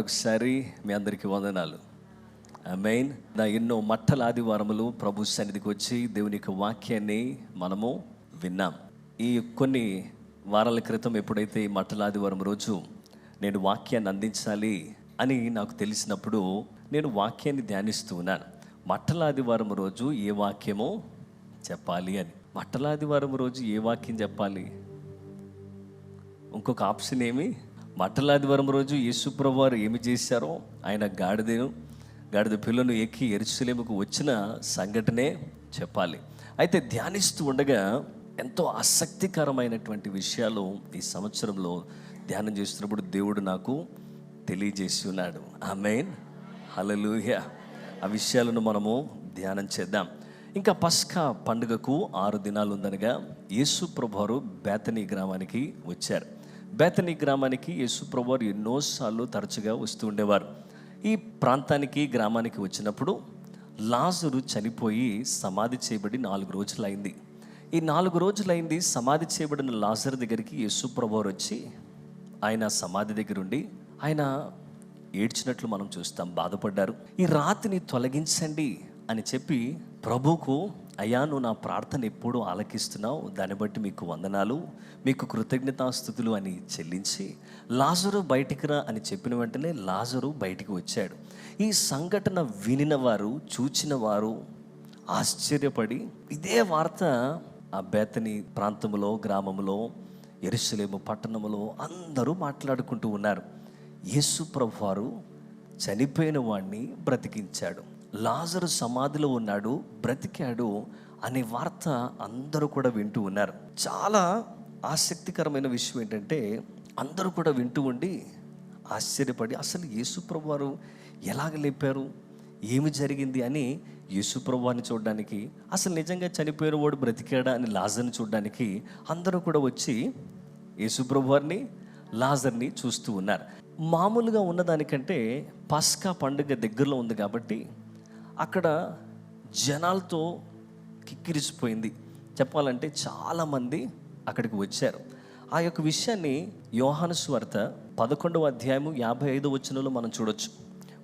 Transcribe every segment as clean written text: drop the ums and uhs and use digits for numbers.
మరొకసారి మీ అందరికీ వందనాలు. ఆమేన్. నా ఎన్నో మట్టల ఆదివారములు ప్రభు సన్నిధికి వచ్చి దేవుని యొక్క వాక్యాన్ని మనము విన్నాం. ఈ కొన్ని వారాల క్రితం ఎప్పుడైతే ఈ మట్టల ఆదివారం రోజు నేను వాక్యాన్ని అందించాలి అని నాకు తెలిసినప్పుడు నేను వాక్యాన్ని ధ్యానిస్తూ ఉన్నాను. మట్టల ఆదివారం రోజు ఏ వాక్యమో చెప్పాలి అని. మట్టల ఆదివారం రోజు ఏ వాక్యం చెప్పాలి? ఇంకొక ఆప్షన్ ఏమి? మట్టల ఆదివారం రోజు యేసు ప్రభువు వారు ఏమి చేశారో, ఆయన గాడిద పిల్లను ఎక్కి యెరూషలేముకు వచ్చిన సంఘటనే చెప్పాలి. అయితే ధ్యానిస్తూ ఉండగా ఎంతో ఆసక్తికరమైనటువంటి విషయాలు ఈ సంవత్సరంలో ధ్యానం చేస్తున్నప్పుడు దేవుడు నాకు తెలియజేసి ఉన్నాడు. ఆమేన్, హల్లెలూయా. ఆ విషయాలను మనము ధ్యానం చేద్దాం. ఇంకా పస్కా పండుగకు 6 దినాలు ఉందనగా యేసు ప్రభువారు బేతనీ గ్రామానికి వచ్చారు. బేతనీ గ్రామానికి యేసు ప్రభువారు ఎన్నోసార్లు తరచుగా వస్తూ ఉండేవారు. ఈ ప్రాంతానికి గ్రామానికి వచ్చినప్పుడు లాజరు చనిపోయి సమాధి చేయబడి 4 రోజులైంది. ఈ 4 రోజులైంది సమాధి చేయబడిన లాజరు దగ్గరికి యేసు ప్రభువారు వచ్చి ఆయన సమాధి దగ్గర ఉండి ఆయన ఏడ్చినట్లు మనం చూస్తాం, బాధపడ్డారు. ఈ రాతిని తొలగించండి అని చెప్పి ప్రభువుకు, అయ్యా నువ్వు నా ప్రార్థన ఎప్పుడూ ఆలకిస్తున్నావు, దాన్ని బట్టి మీకు వందనాలు, మీకు కృతజ్ఞతాస్తుతులు అని చెల్లించి లాజరు బయటికి రా అని చెప్పిన వెంటనే లాజరు బయటికి వచ్చాడు. ఈ సంఘటన వినిన వారు, చూచిన వారు ఆశ్చర్యపడి ఇదే వార్త ఆ బేతనీ ప్రాంతంలో, గ్రామంలో, యెరూషలేము పట్టణంలో అందరూ మాట్లాడుకుంటూ ఉన్నారు. యేసు ప్రభువారు చనిపోయిన వాడిని బ్రతికించాడు, లాజరు సమాధిలో ఉన్నాడు, బ్రతికాడు అనే వార్త అందరూ కూడా వింటూ ఉన్నారు. చాలా ఆసక్తికరమైన విషయం ఏంటంటే అందరూ కూడా వింటూ ఉండి ఆశ్చర్యపడి అసలు యేసు ప్రభువారు ఎలాగ లేపారు, ఏమి జరిగింది అని యేసు ప్రభువారిని చూడడానికి, అసలు నిజంగా చనిపోయిన వాడు బ్రతికాడా అని లాజర్ని చూడడానికి అందరూ కూడా వచ్చి యేసు ప్రభువారిని, లాజర్ని చూస్తూ ఉన్నారు. మామూలుగా ఉన్నదానికంటే పస్కా పండుగ దగ్గరలో ఉంది కాబట్టి అక్కడ జనాలతో కిక్కిరిసిపోయింది. చెప్పాలంటే చాలామంది అక్కడికి వచ్చారు. ఆ యొక్క విషయాన్ని యోహాను సువార్త 11వ అధ్యాయము 55వ వచనంలో మనం చూడొచ్చు.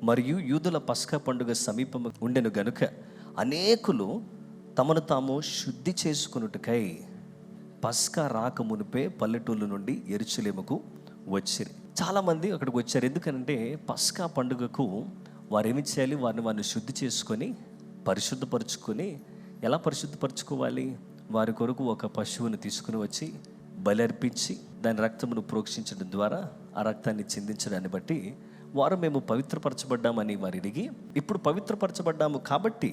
మరియు యూదుల పస్కా పండుగ సమీపం ఉండెను గనుక అనేకులు తమను తాము శుద్ధి చేసుకొనుటకై పస్కా రాక మునిపే పల్లెటూళ్ళ నుండి యెరూషలేముకు వచ్చిరి. చాలామంది అక్కడికి వచ్చారు. ఎందుకంటే పస్కా పండుగకు వారు ఏమి చేయాలి? వారిని శుద్ధి చేసుకొని పరిశుద్ధపరచుకొని, ఎలా పరిశుద్ధపరచుకోవాలి? వారి కొరకు ఒక పశువుని తీసుకుని వచ్చి బలి అర్పించి దాని రక్తమును ప్రోక్షించడం ద్వారా ఆ రక్తాన్ని చిందించడాన్ని బట్టి వారు మేము పవిత్రపరచబడ్డామని వారు ఎరిగి, ఇప్పుడు పవిత్రపరచబడ్డాము కాబట్టి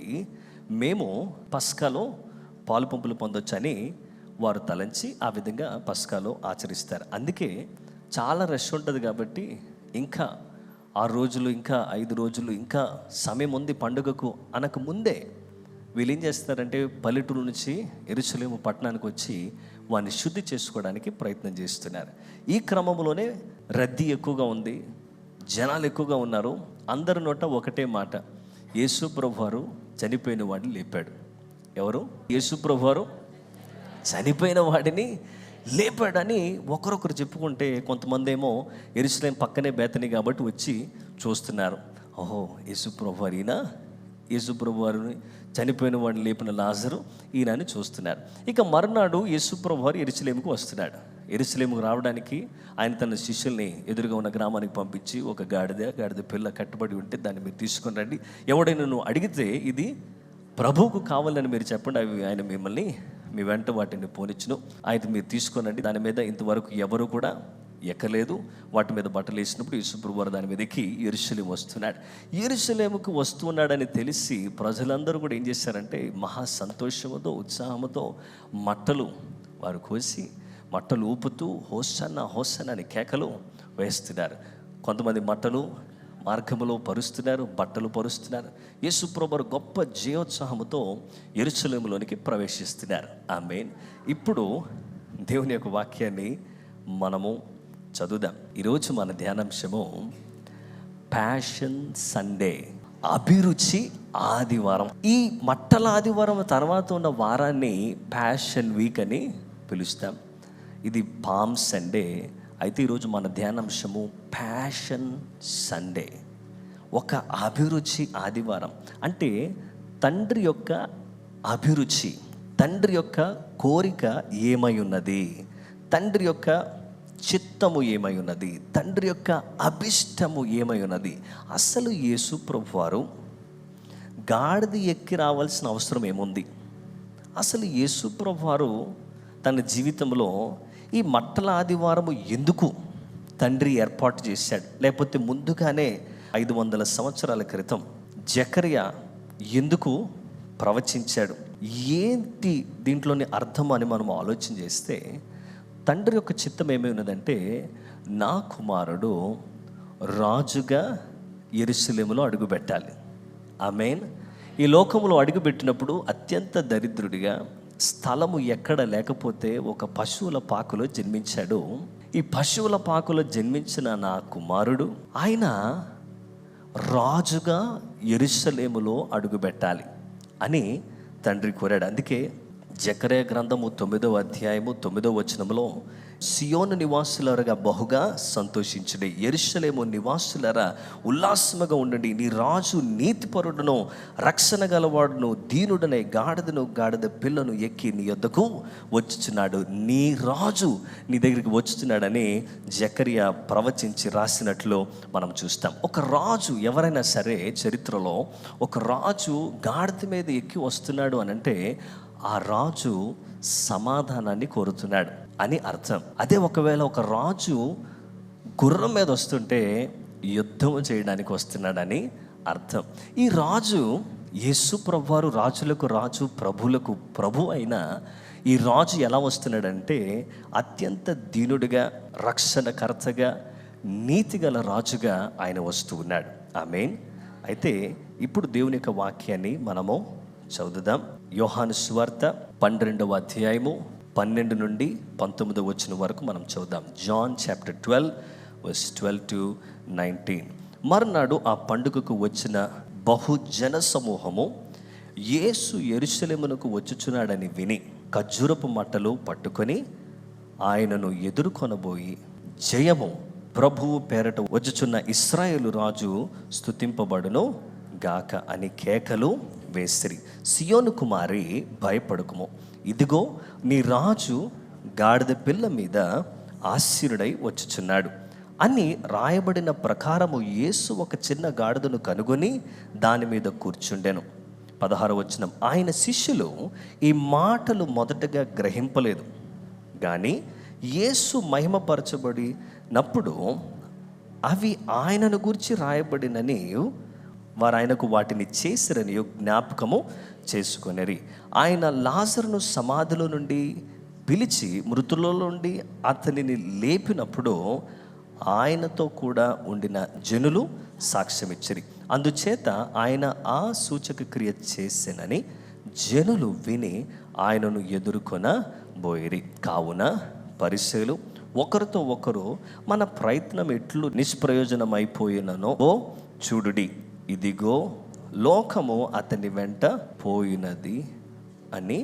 మేము పస్కాలో పాలు పంపులు పొందొచ్చని వారు తలంచి ఆ విధంగా పస్కాలో ఆచరిస్తారు. అందుకే చాలా రష్ ఉంటుంది కాబట్టి ఇంకా 6 రోజులు, ఇంకా 5 రోజులు, ఇంకా సమయం ఉంది పండుగకు అనక ముందే వీళ్ళు ఏం చేస్తారంటే పల్లెటూరు నుంచి యెరూషలేము పట్టణానికి వచ్చి వారిని శుద్ధి చేసుకోవడానికి ప్రయత్నం చేస్తున్నారు. ఈ క్రమంలోనే రద్దీ ఎక్కువగా ఉంది, జనాలు ఎక్కువగా ఉన్నారు. అందరి నోట ఒకటే మాట, యేసు ప్రభువారు చనిపోయిన వాడిని లేపాడు. ఎవరు? యేసు ప్రభువారు చనిపోయిన వాడిని లేపాడని ఒకరొకరు చెప్పుకుంటే, కొంతమంది ఏమో యెరూషలేము పక్కనే బేతనీ కాబట్టి వచ్చి చూస్తున్నారు. ఓహో, యేసు ప్రభువారు ఈయన, యేసు ప్రభువారిని చనిపోయిన వాడిని లేపిన లాజరు ఈయన అని చూస్తున్నారు. ఇక మరునాడు యేసు ప్రభువారు యెరూషలేముకు వస్తున్నాడు. యెరూషలేముకు రావడానికి ఆయన తన శిష్యుల్ని ఎదురుగా ఉన్న గ్రామానికి పంపించి, ఒక గాడిద పిల్ల కట్టుబడి ఉంటే దాన్ని మీరు తీసుకొని రండి, ఎవడైనా నువ్వు అడిగితే ఇది ప్రభువుకు కావాలని మీరు చెప్పండి, అవి ఆయన మిమ్మల్ని మీ వెంట వాటిని పోనిచ్చును, అయితే మీరు తీసుకొనండి. దాని మీద ఇంతవరకు ఎవరు కూడా ఎక్కలేదు. వాటి మీద బట్టలు వేసినప్పుడు యేసు ప్రభువారు దాని మీద ఎక్కి యెరూషలేము వస్తున్నాడు. యెరూషలేముకు వస్తున్నాడని తెలిసి ప్రజలందరూ కూడా ఏం చేశారంటే మహా సంతోషంతో, ఉత్సాహంతో మట్టలు వారు కోసి మట్టలు ఊపుతూ హోసన్నా హోసన్నా అని కేకలు వేస్తున్నారు. కొంతమంది మట్టలు మార్గములో పరుస్తున్నారు, బట్టలు పరుస్తున్నారు. యేసు ప్రభువారు గొప్ప జయోత్సాహంతో యెరూషలేములోనికి ప్రవేశిస్తున్నారు. ఆమేన్. ఇప్పుడు దేవుని యొక్క వాక్యాన్ని మనము చదువుదాం. ఈరోజు మన ధ్యానాంశము ప్యాషన్ సండే, అభిరుచి ఆదివారం. ఈ మట్టల ఆదివారం తర్వాత ఉన్న వారాన్ని ప్యాషన్ వీక్ అని పిలుస్తాం. ఇది పామ్ సండే అయితే ఈరోజు మన ధ్యానాంశము ప్యాషన్ సండే, ఒక అభిరుచి ఆదివారం. అంటే తండ్రి యొక్క అభిరుచి, తండ్రి యొక్క కోరిక ఏమై ఉన్నది, తండ్రి యొక్క చిత్తము ఏమై ఉన్నది, తండ్రి యొక్క అభిష్టము ఏమై ఉన్నది. అసలు యేసు ప్రభువారు గాడిద ఎక్కి రావాల్సిన అవసరం ఏముంది? అసలు యేసు ప్రభువారు తన జీవితంలో ఈ మట్టల ఆదివారము ఎందుకు తండ్రి ఏర్పాటు చేశాడు? లేకపోతే ముందుగానే 500 సంవత్సరాల క్రితం జకర్యా ఎందుకు ప్రవచించాడు? ఏంటి దీంట్లోని అర్థం అని మనం ఆలోచన చేస్తే, తండ్రి యొక్క చిత్తం ఏమై ఉన్నదంటే, నా కుమారుడు రాజుగా యెరూషలేములో అడుగుపెట్టాలి. ఆమేన్. ఈ లోకంలో అడుగుపెట్టినప్పుడు అత్యంత దరిద్రుడిగా, స్థలము ఎక్కడ లేకపోతే ఒక పశువుల పాకలో జన్మించాడు. ఈ పశువుల పాకలో జన్మించిన నా కుమారుడు ఆయన రాజుగా యెరూషలేములో అడుగుపెట్టాలి అని తండ్రి కోరాడు. అందుకే జకర్యా గ్రంథము 9వ అధ్యాయము 9వ వచనంలో, సియోను నివాసులరగా బహుగా సంతోషించుడి, యెరూషలేము నివాసులరా ఉల్లాసముగా ఉండండి. నీ రాజు నీతిపరుడును రక్షణ గలవాడును దీనుడనే గాడిద పిల్లను ఎక్కి నీ యొద్దకు వచ్చుచున్నాడు. నీ రాజు నీ దగ్గరికి వచ్చుచున్నాడని జకర్యా ప్రవచించి రాసినట్లు మనం చూస్తాం. ఒక రాజు, ఎవరైనా సరే చరిత్రలో ఒక రాజు గాడిద మీద ఎక్కి వస్తున్నాడు అని అంటే ఆ రాజు సమాధానాన్ని కోరుతున్నాడు అని అర్థం. అదే ఒకవేళ ఒక రాజు గుర్రం మీద వస్తుంటే యుద్ధం చేయడానికి వస్తున్నాడని అర్థం. ఈ రాజు యేసు ప్రభువారు రాజులకు రాజు, ప్రభులకు ప్రభు అయిన ఈ రాజు ఎలా వస్తున్నాడంటే అత్యంత దీనుడిగా, రక్షణకర్తగా, నీతిగల రాజుగా ఆయన వస్తూ ఉన్నాడు. ఆమేన్. అయితే ఇప్పుడు దేవుని యొక్క వాక్యాన్ని మనము చదువుదాం. యోహాను సువార్త 12వ అధ్యాయము 12 నుండి 19 వచనం వరకు మనం చదువుదాం. John chapter 12 verse 12 to 19. మర్నాడు ఆ పండుగకు వచ్చిన బహుజన సమూహము యేసు యెరూషలేమునకు వచ్చుచున్నాడని విని ఖర్జూరపు మట్టలు పట్టుకొని ఆయనను ఎదుర్కొనబోయి, జయము, ప్రభువు పేరట వచ్చుచున్న ఇశ్రాయేలు రాజు స్తుతింపబడును గాక అని కేకలు వేసిరి. సియోను కుమారి, భయపడకుము, ఇదిగో నీ రాజు గాడిద పిల్ల మీద ఆశీనుడై వచ్చుచున్నాడు అని రాయబడిన ప్రకారము యేసు ఒక చిన్న గాడిదను కనుగొని దాని మీద కూర్చుండెను. 16వ వచనం, ఆయన శిష్యులు ఈ మాటలు మొదటగా గ్రహింపలేదు, కానీ యేసు మహిమపరచబడినప్పుడు అవి ఆయనను గురించి రాయబడినని వారు ఆయనకు వాటిని చేసిరని జ్ఞాపకము చేసుకొనిరి. ఆయన లాజరును సమాధిలో నుండి పిలిచి మృతులలో నుండి అతనిని లేపినప్పుడు ఆయనతో కూడా ఉండిన జనులు సాక్ష్యమిచ్చిరి. అందుచేత ఆయన ఆ సూచక క్రియ చేసెనని జనులు విని ఆయనను ఎదుర్కొనబోయిరి. కావున పరిసయ్యులు ఒకరితో ఒకరు, మన ప్రయత్నం ఎట్లు నిష్ప్రయోజనమైపోయిననో చూడుడి, ఇదిగో లోకము అతని వెంట పోయినది అని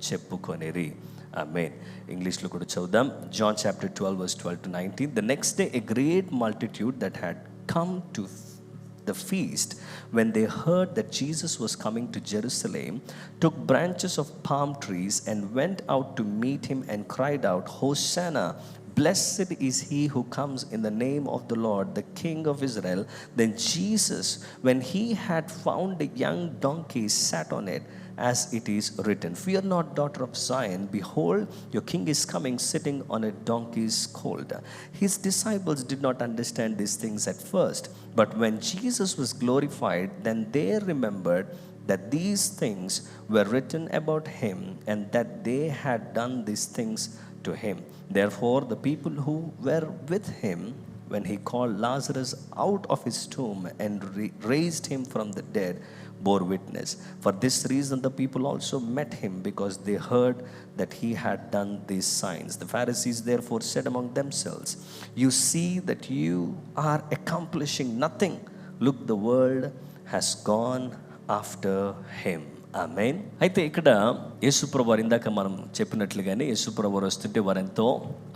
చెప్పుకొనిరి. ఆమేన్. ఇంగ్లీష్లో కూడా చదువుదాం. John chapter 12 verse 12 to 19. The next day a great multitude that had come to the feast, when they heard that Jesus was coming to Jerusalem, took branches of palm trees and went out to meet him and cried out, Hosanna! Blessed is he who comes in the name of the Lord, the King of Israel. Then Jesus, when he had found a young donkey, sat on it, as it is written, Fear not, daughter of Zion, behold, your king is coming, sitting on a donkey's colt. His disciples did not understand these things at first, but when Jesus was glorified, then they remembered that these things were written about him, and that they had done these things to him. Therefore the people who were with him when he called Lazarus out of his tomb and raised him from the dead bore witness. For this reason the people also met him, because they heard that he had done these signs. The Pharisees therefore said among themselves, You see that you are accomplishing nothing. Look, the world has gone after him. ఆమేన్. అయితే ఇక్కడ యేసుప్రభు వారు ఇందాక మనం చెప్పినట్లుగానే యేసుప్రభు వారు వస్తుంటే వారెంతో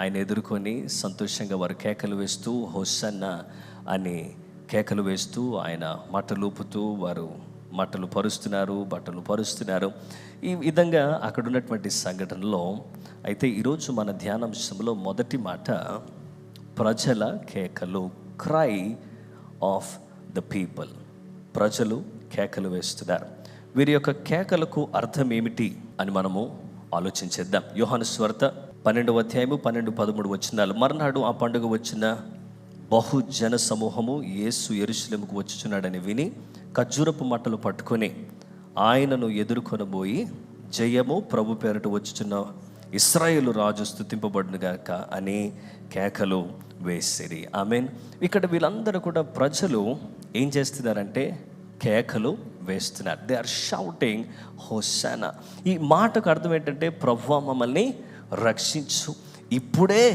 ఆయన ఎదుర్కొని సంతోషంగా వారు కేకలు వేస్తూ హోసన్న అని కేకలు వేస్తూ ఆయన మట్టలు ఊపుతూ వారు మట్టలు పరుస్తున్నారు, బట్టలు పరుస్తున్నారు. ఈ విధంగా అక్కడ ఉన్నటువంటి సంఘటనలో అయితే ఈరోజు మన ధ్యానాంశంలో మొదటి మాట ప్రజల కేకలు, క్రై ఆఫ్ ద పీపుల్. ప్రజలు కేకలు వేస్తున్నారు. వీరి యొక్క కేకలకు అర్థం ఏమిటి అని మనము ఆలోచించేద్దాం. యోహాను సువార్త 12వ అధ్యాయము 12-13 వచనాలు. మర్నాడు ఆ పండుగ వచ్చిన బహుజన సమూహము యేసు యెరూషలేముకు వచ్చుచున్నాడని విని ఖర్జూరపు మట్టలు పట్టుకొని ఆయనను ఎదుర్కొనబోయి, జయము ప్రభు పేరట వచ్చుచున్న ఇశ్రాయేలు రాజు స్తుతింపబడునుగాక అని కేకలు వేసిరి. ఆమేన్. ఇక్కడ వీళ్ళందరూ కూడా ప్రజలు ఏం చేస్తున్నారంటే కేకలు వేస్తున్నారు. They are shouting hosanna. ఈ మాటకు అర్థం ఏంటంటే ప్రభువా మమ్మల్ని రక్షించు, ఇప్పుడే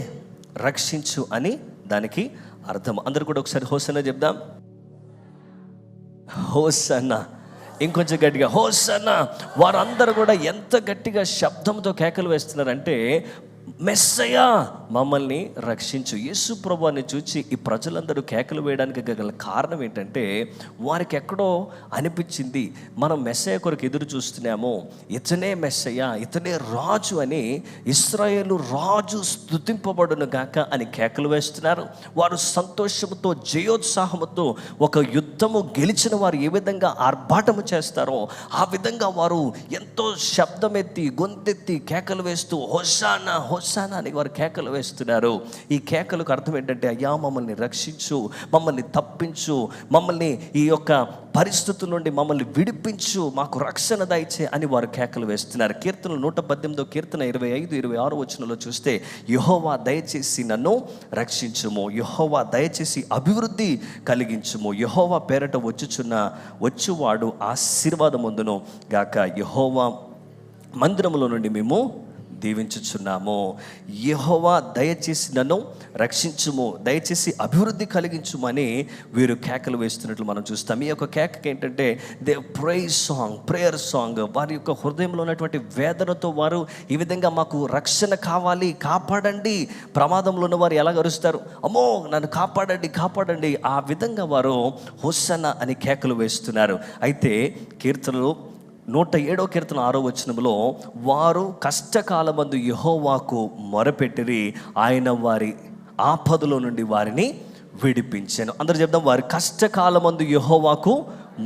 రక్షించు అని దానికి అర్థం. అందరూ కూడా ఒకసారి హోసానా చెప్దాం. హోసానా. ఇంకొంచెం గట్టిగా హోసానా. వారందరూ కూడా ఎంత గట్టిగా శబ్దంతో కేకలు వేస్తున్నారంటే మెస్సయ్యా మమ్మల్ని రక్షించు. యేసు ప్రభువుని చూచి ఈ ప్రజలందరూ కేకలు వేయడానికి గల కారణం ఏంటంటే వారికి ఎక్కడో అనిపించింది, మనం మెస్సయ్య కొరకు ఎదురు చూస్తున్నాము, ఇతనే మెస్సయ్య, ఇతనే రాజు అని, ఇశ్రాయేలు రాజు స్తుతింపబడును గాక అని కేకలు వేస్తున్నారు. వారు సంతోషంతో జయోత్సాహంతో ఒక యుద్ధము గెలిచిన వారు ఏ విధంగా ఆర్భాటము చేస్తారో ఆ విధంగా వారు ఎంతో శబ్దమెత్తి గొంతెత్తి కేకలు వేస్తూ హోసానా హోసానా అని వారు కేకలు వేస్తున్నారు. ఈ కేకలకు అర్థం ఏంటంటే అయ్యా మమ్మల్ని రక్షించు, మమ్మల్ని తప్పించు, మమ్మల్ని ఈ యొక్క పరిస్థితుల నుండి మమ్మల్ని విడిపించు, మాకు రక్షణ దయచే అని వారు కేకలు వేస్తున్నారు. కీర్తనలు 118 కీర్తన 25-26 వచనంలో చూస్తే యెహోవా దయచేసి నన్ను రక్షించుము, యెహోవా దయచేసి అభివృద్ధి కలిగించుము, యెహోవా పేరట వచ్చువాడు ఆశీర్వాదముందును గాక, యెహోవా మందిరములో నుండి మేము దీవించుచున్నాము. యెహోవా దయచేసి నన్ను రక్షించుము, దయచేసి అభివృద్ధి కలిగించుమని వీరు కేకలు వేస్తున్నట్లు మనం చూస్తాం. ఈ యొక్క కేకకి ఏంటంటే దే ప్రేయర్ సాంగ్. వారి యొక్క హృదయంలో ఉన్నటువంటి వేదనతో వారు ఈ విధంగా మాకు రక్షణ కావాలి, కాపాడండి. ప్రమాదంలో ఉన్న వారు ఎలా అరుస్తారు, అమ్మో నన్ను కాపాడండి కాపాడండి, ఆ విధంగా వారు హోసన్నా అని కేకలు వేస్తున్నారు. అయితే కీర్తనలు 107 కీర్తన 6వ వచనంలో వారు కష్టకాలమందు యెహోవాకు మొరపెట్టిరి, ఆయన వారి ఆపదలో నుండి వారిని విడిపించెను. అందరూ చెప్దాం, వారి కష్టకాలమందు యెహోవాకు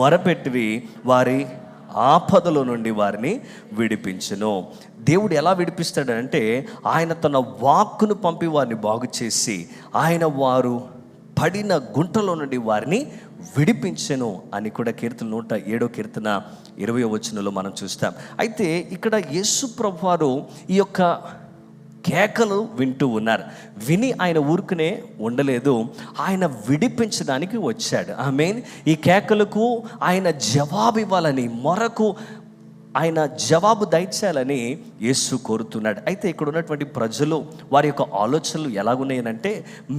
మొరపెట్టిరి, వారి ఆపదలో నుండి వారిని విడిపించెను. దేవుడు ఎలా విడిపిస్తాడంటే ఆయన తన వాక్కును పంపి వారిని బాగు చేసి ఆయన వారు పడిన గుంటలో నుండి వారిని విడిపించెను అని కూడా కీర్తన 107 కీర్తన 20వ వచనంలో మనం చూస్తాం. అయితే ఇక్కడ యేసు ప్రభువారు ఈ యొక్క కేకలు వింటూ ఉన్నారు. విని ఆయన ఊరుకునే ఉండలేదు, ఆయన విడిపించడానికి వచ్చాడు. ఆమేన్. ఈ కేకలకు ఆయన జవాబు ఇవ్వాలని, మొరకు ఆయన జవాబు దయచేయాలని యేసు కోరుతున్నాడు. అయితే ఇక్కడ ఉన్నటువంటి ప్రజలు వారి యొక్క ఆలోచనలు ఎలాగున్నాయనంటే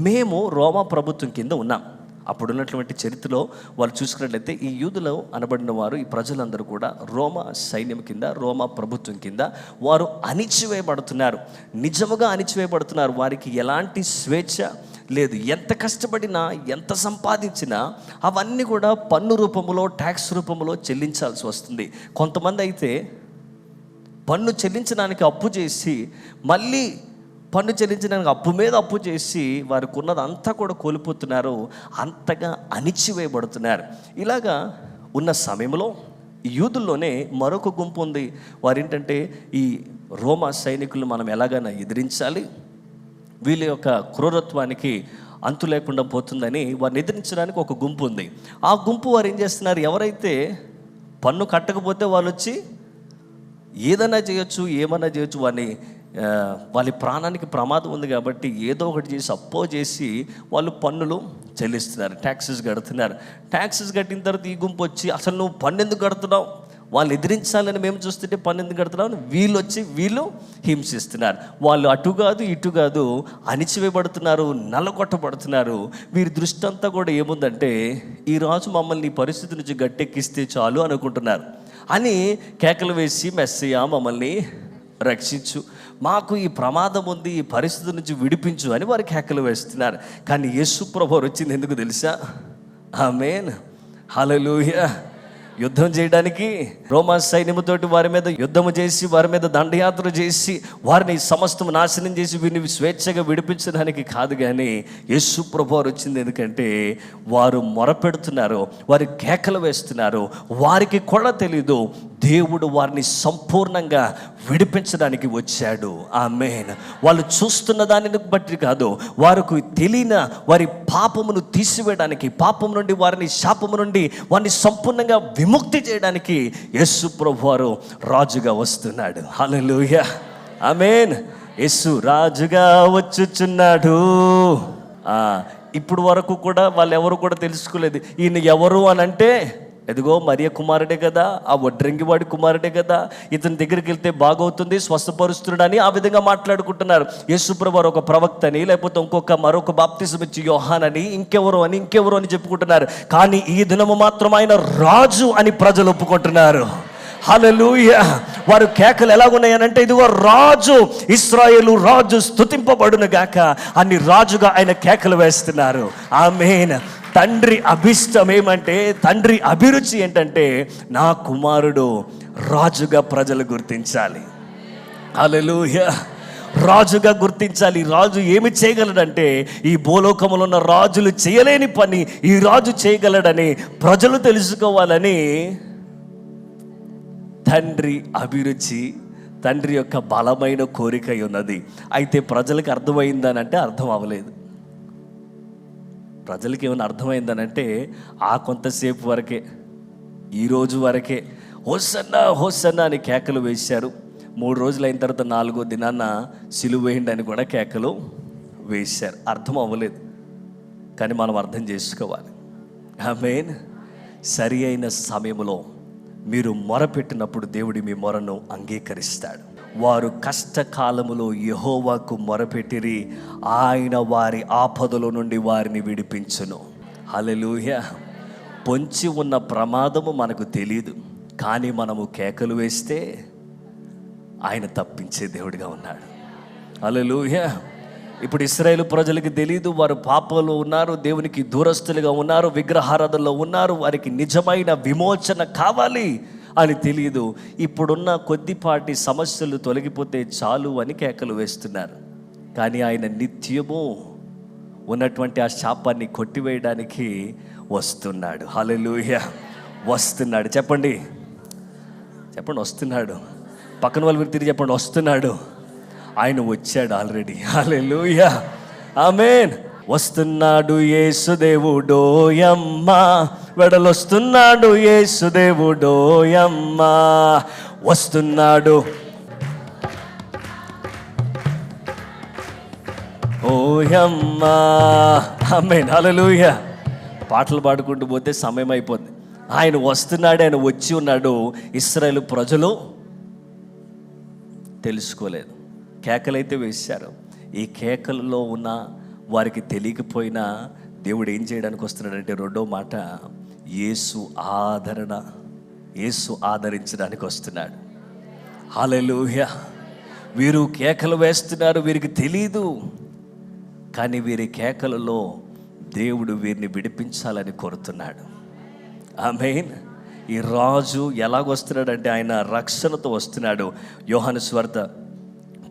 మేము రోమా ప్రభుత్వం కింద ఉన్నాం. అప్పుడున్నటువంటి చరిత్రలో వాళ్ళు చూసుకున్నట్లయితే ఈ యూదులు అనబడిన వారు, ఈ ప్రజలందరూ కూడా రోమా సైన్యం కింద, రోమా ప్రభుత్వం కింద వారు అణిచివేయబడుతున్నారు. నిజముగా అణిచివేయబడుతున్నారు. వారికి ఎలాంటి స్వేచ్ఛ లేదు. ఎంత కష్టపడినా ఎంత సంపాదించినా అవన్నీ కూడా పన్ను రూపంలో, ట్యాక్స్ రూపంలో చెల్లించాల్సి వస్తుంది. కొంతమంది అయితే పన్ను చెల్లించడానికి అప్పు చేసి మళ్ళీ పన్ను చెల్లించడానికి అప్పు మీద అప్పు చేసి వారికి ఉన్నది అంతా కూడా కోల్పోతున్నారు. అంతగా అణిచివేయబడుతున్నారు. ఇలాగా ఉన్న సమయంలో యూదుల్లోనే మరొక గుంపు ఉంది. వారేంటంటే ఈ రోమా సైనికులను మనం ఎలాగైనా ఎదిరించాలి, వీళ్ళ యొక్క క్రూరత్వానికి అంతు లేకుండా పోతుందని వారిని ఎదిరించడానికి ఒక గుంపు ఉంది. ఆ గుంపు వారు ఏం చేస్తున్నారు, ఎవరైతే పన్ను కట్టకపోతే వాళ్ళు వచ్చి ఏదైనా చేయొచ్చు, ఏమన్నా చేయొచ్చు, వాళ్ళ ప్రాణానికి ప్రమాదం ఉంది కాబట్టి ఏదో ఒకటి చేసి అప్పో చేసి వాళ్ళు పన్నులు చెల్లిస్తున్నారు, ట్యాక్సెస్ కడుతున్నారు. ట్యాక్సెస్ కట్టిన తర్వాత ఈ గుంపు వచ్చి అసలు నువ్వు పన్ను ఎందుకు కడుతున్నావు, వాళ్ళు ఎదిరించాలని మేము చూస్తుంటే పన్ను ఎందుకు కడుతున్నాం, వీళ్ళు వచ్చి వీళ్ళు హింసిస్తున్నారు. వాళ్ళు అటు కాదు ఇటు కాదు అణిచివేయబడుతున్నారు, నల్లగొట్టబడుతున్నారు. వీరి దృష్టి అంతా కూడా ఏముందంటే ఈ రాజు మమ్మల్ని ఈ పరిస్థితి నుంచి గట్టెక్కిస్తే చాలు అనుకుంటున్నారు అని కేకలు వేసి, మెస్సయ్యా మమ్మల్ని రక్షించు, మాకు ఈ ప్రమాదం ఉంది, ఈ పరిస్థితి నుంచి విడిపించు అని వారు కేకలు వేస్తున్నారు. కానీ యేసు ప్రభువు వచ్చింది ఎందుకు తెలుసా? ఆమేన్, హల్లెలూయా. యుద్ధం చేయడానికి, రోమా సైన్యముతోటి వారి మీద యుద్ధము చేసి, వారి మీద దండయాత్ర చేసి, వారిని సమస్తం నాశనం చేసి వీరిని స్వేచ్ఛగా విడిపించడానికి కాదు. కానీ యేసు ప్రభువు వచ్చింది ఎందుకంటే వారు మొరపెడుతున్నారు, వారి కేకలు వేస్తున్నారు. వారికి కూడా తెలీదు దేవుడు వారిని సంపూర్ణంగా విడిపించడానికి వచ్చాడు. ఆమేన్. వాళ్ళు చూస్తున్న దానిని బట్టి కాదు, వారికి తెలియని వారి పాపమును తీసివేయడానికి, పాపం నుండి వారిని, శాపము నుండి వారిని సంపూర్ణంగా విముక్తి చేయడానికి యేసు ప్రభువారు రాజుగా వస్తున్నాడు. హల్లెలూయా, ఆమేన్. యేసు రాజుగా వచ్చుచున్నాడు. ఇప్పుడు వరకు కూడా వాళ్ళు ఎవరు కూడా తెలుసుకోలేదు ఈయన ఎవరు అని. అంటే ఎదిగో మరియ కుమారుడే కదా, ఆ వడ్రంగివాడి కుమారుడే కదా, ఇతని దగ్గరికి వెళ్తే బాగవుతుంది, స్వస్థపరుస్తున్నాడని ఆ విధంగా మాట్లాడుకుంటున్నారు. యేసుప్రభు వారు ఒక ప్రవక్త అని, లేకపోతే మరొక బాప్తిసం ఇచ్చి యోహాన్ అని, ఇంకెవరు అని చెప్పుకుంటున్నారు. కానీ ఈ దినము మాత్రం ఆయన రాజు అని ప్రజలు ఒప్పుకుంటున్నారు. హల్లెలూయా. వారు కేకలు ఎలాగున్నాయనంటే ఇదిగో రాజు, ఇశ్రాయేలు రాజు స్తుతింపబడును గాక అని రాజుగా ఆయన కేకలు వేస్తున్నారు. ఆమేన్. తండ్రి అభిష్టం ఏమంటే, తండ్రి అభిరుచి ఏంటంటే నా కుమారుడు రాజుగా ప్రజలు గుర్తించాలి. హల్లెలూయా. రాజుగా గుర్తించాలి. రాజు ఏమి చేయగలడంటే ఈ భూలోకములో ఉన్న రాజులు చేయలేని పని ఈ రాజు చేయగలడని ప్రజలు తెలుసుకోవాలని తండ్రి అభిరుచి, తండ్రి యొక్క బలమైన కోరిక ఉన్నది. అయితే ప్రజలకు అర్థమైందనంటే అర్థం అవ్వలేదు. ప్రజలకి ఏమైనా అర్థమైందనంటే ఆ కొంతసేపు వరకే, ఈరోజు వరకే హోసన్నా హోసన్నా అని కేకలు వేశారు. 3 రోజులు అయిన తర్వాత 4వ దినాన సిలువ వేయండి అని కూడా కేకలు వేశారు. అర్థం అవ్వలేదు. కానీ మనం అర్థం చేసుకోవాలి. ఆమేన్. సరి అయిన సమయంలో మీరు మొరపెట్టినప్పుడు దేవుడు మీ మొరను అంగీకరిస్తాడు. వారు కష్టకాలములో యెహోవాకు మొరపెట్టిరి, ఆయన వారి ఆపదల నుండి వారిని విడిపించును. హల్లెలూయా. పొంచి ఉన్న ప్రమాదము మనకు తెలియదు, కానీ మనము కేకలు వేస్తే ఆయన తప్పించే దేవుడిగా ఉన్నాడు. హల్లెలూయా. ఇప్పుడు ఇశ్రాయేలు ప్రజలకి తెలియదు, వారు పాపంలో ఉన్నారు, దేవునికి దూరస్తులుగా ఉన్నారు, విగ్రహారాధనలో ఉన్నారు, వారికి నిజమైన విమోచన కావాలి అని తెలియదు. ఇప్పుడున్న కొద్దిపాటి సమస్యలు తొలగిపోతే చాలు అని కేకలు వేస్తున్నారు. కానీ ఆయన నిత్యము ఉన్నటువంటి ఆ శాపాన్ని కొట్టివేయడానికి వస్తున్నాడు. హల్లెలూయా. వస్తున్నాడు. చెప్పండి వస్తున్నాడు. పక్కన వాళ్ళు తిరిగి చెప్పండి, వస్తున్నాడు. ఆయన వచ్చాడు ఆల్రెడీ. హల్లెలూయా, ఆమేన్. వస్తున్నాడు యేసుదేవుడోయమ్మ, వెడలొస్తున్నాడు యేసుదేవుడోయమ్మ, వస్తున్నాడు ఓయమ్మ. ఆమేన్, హల్లెలూయా. పాటలు పాడుకుంటూ పోతే సమయం అయిపోద్ది. ఆయన వస్తున్నాడు, ఆయన వచ్చి ఉన్నాడు. ఇశ్రాయేలు ప్రజలు తెలుసుకోలేదు. కేకలైతే వేశారు. ఈ కేకలలో ఉన్న వారికి తెలియకపోయినా దేవుడు ఏం చేయడానికి వస్తున్నాడంటే, రెండో మాట, యేసు ఆదరించడానికి వస్తున్నాడు. హల్లెలూయా. వీరు కేకలు వేస్తున్నారు, వీరికి తెలీదు, కానీ వీరి కేకలలో దేవుడు వీరిని విడిపించాలని కోరుతున్నాడు. ఆమేన్. ఈ రాజు ఎలాగొస్తున్నాడంటే ఆయన రక్షణతో వస్తున్నాడు. యోహాను సువార్త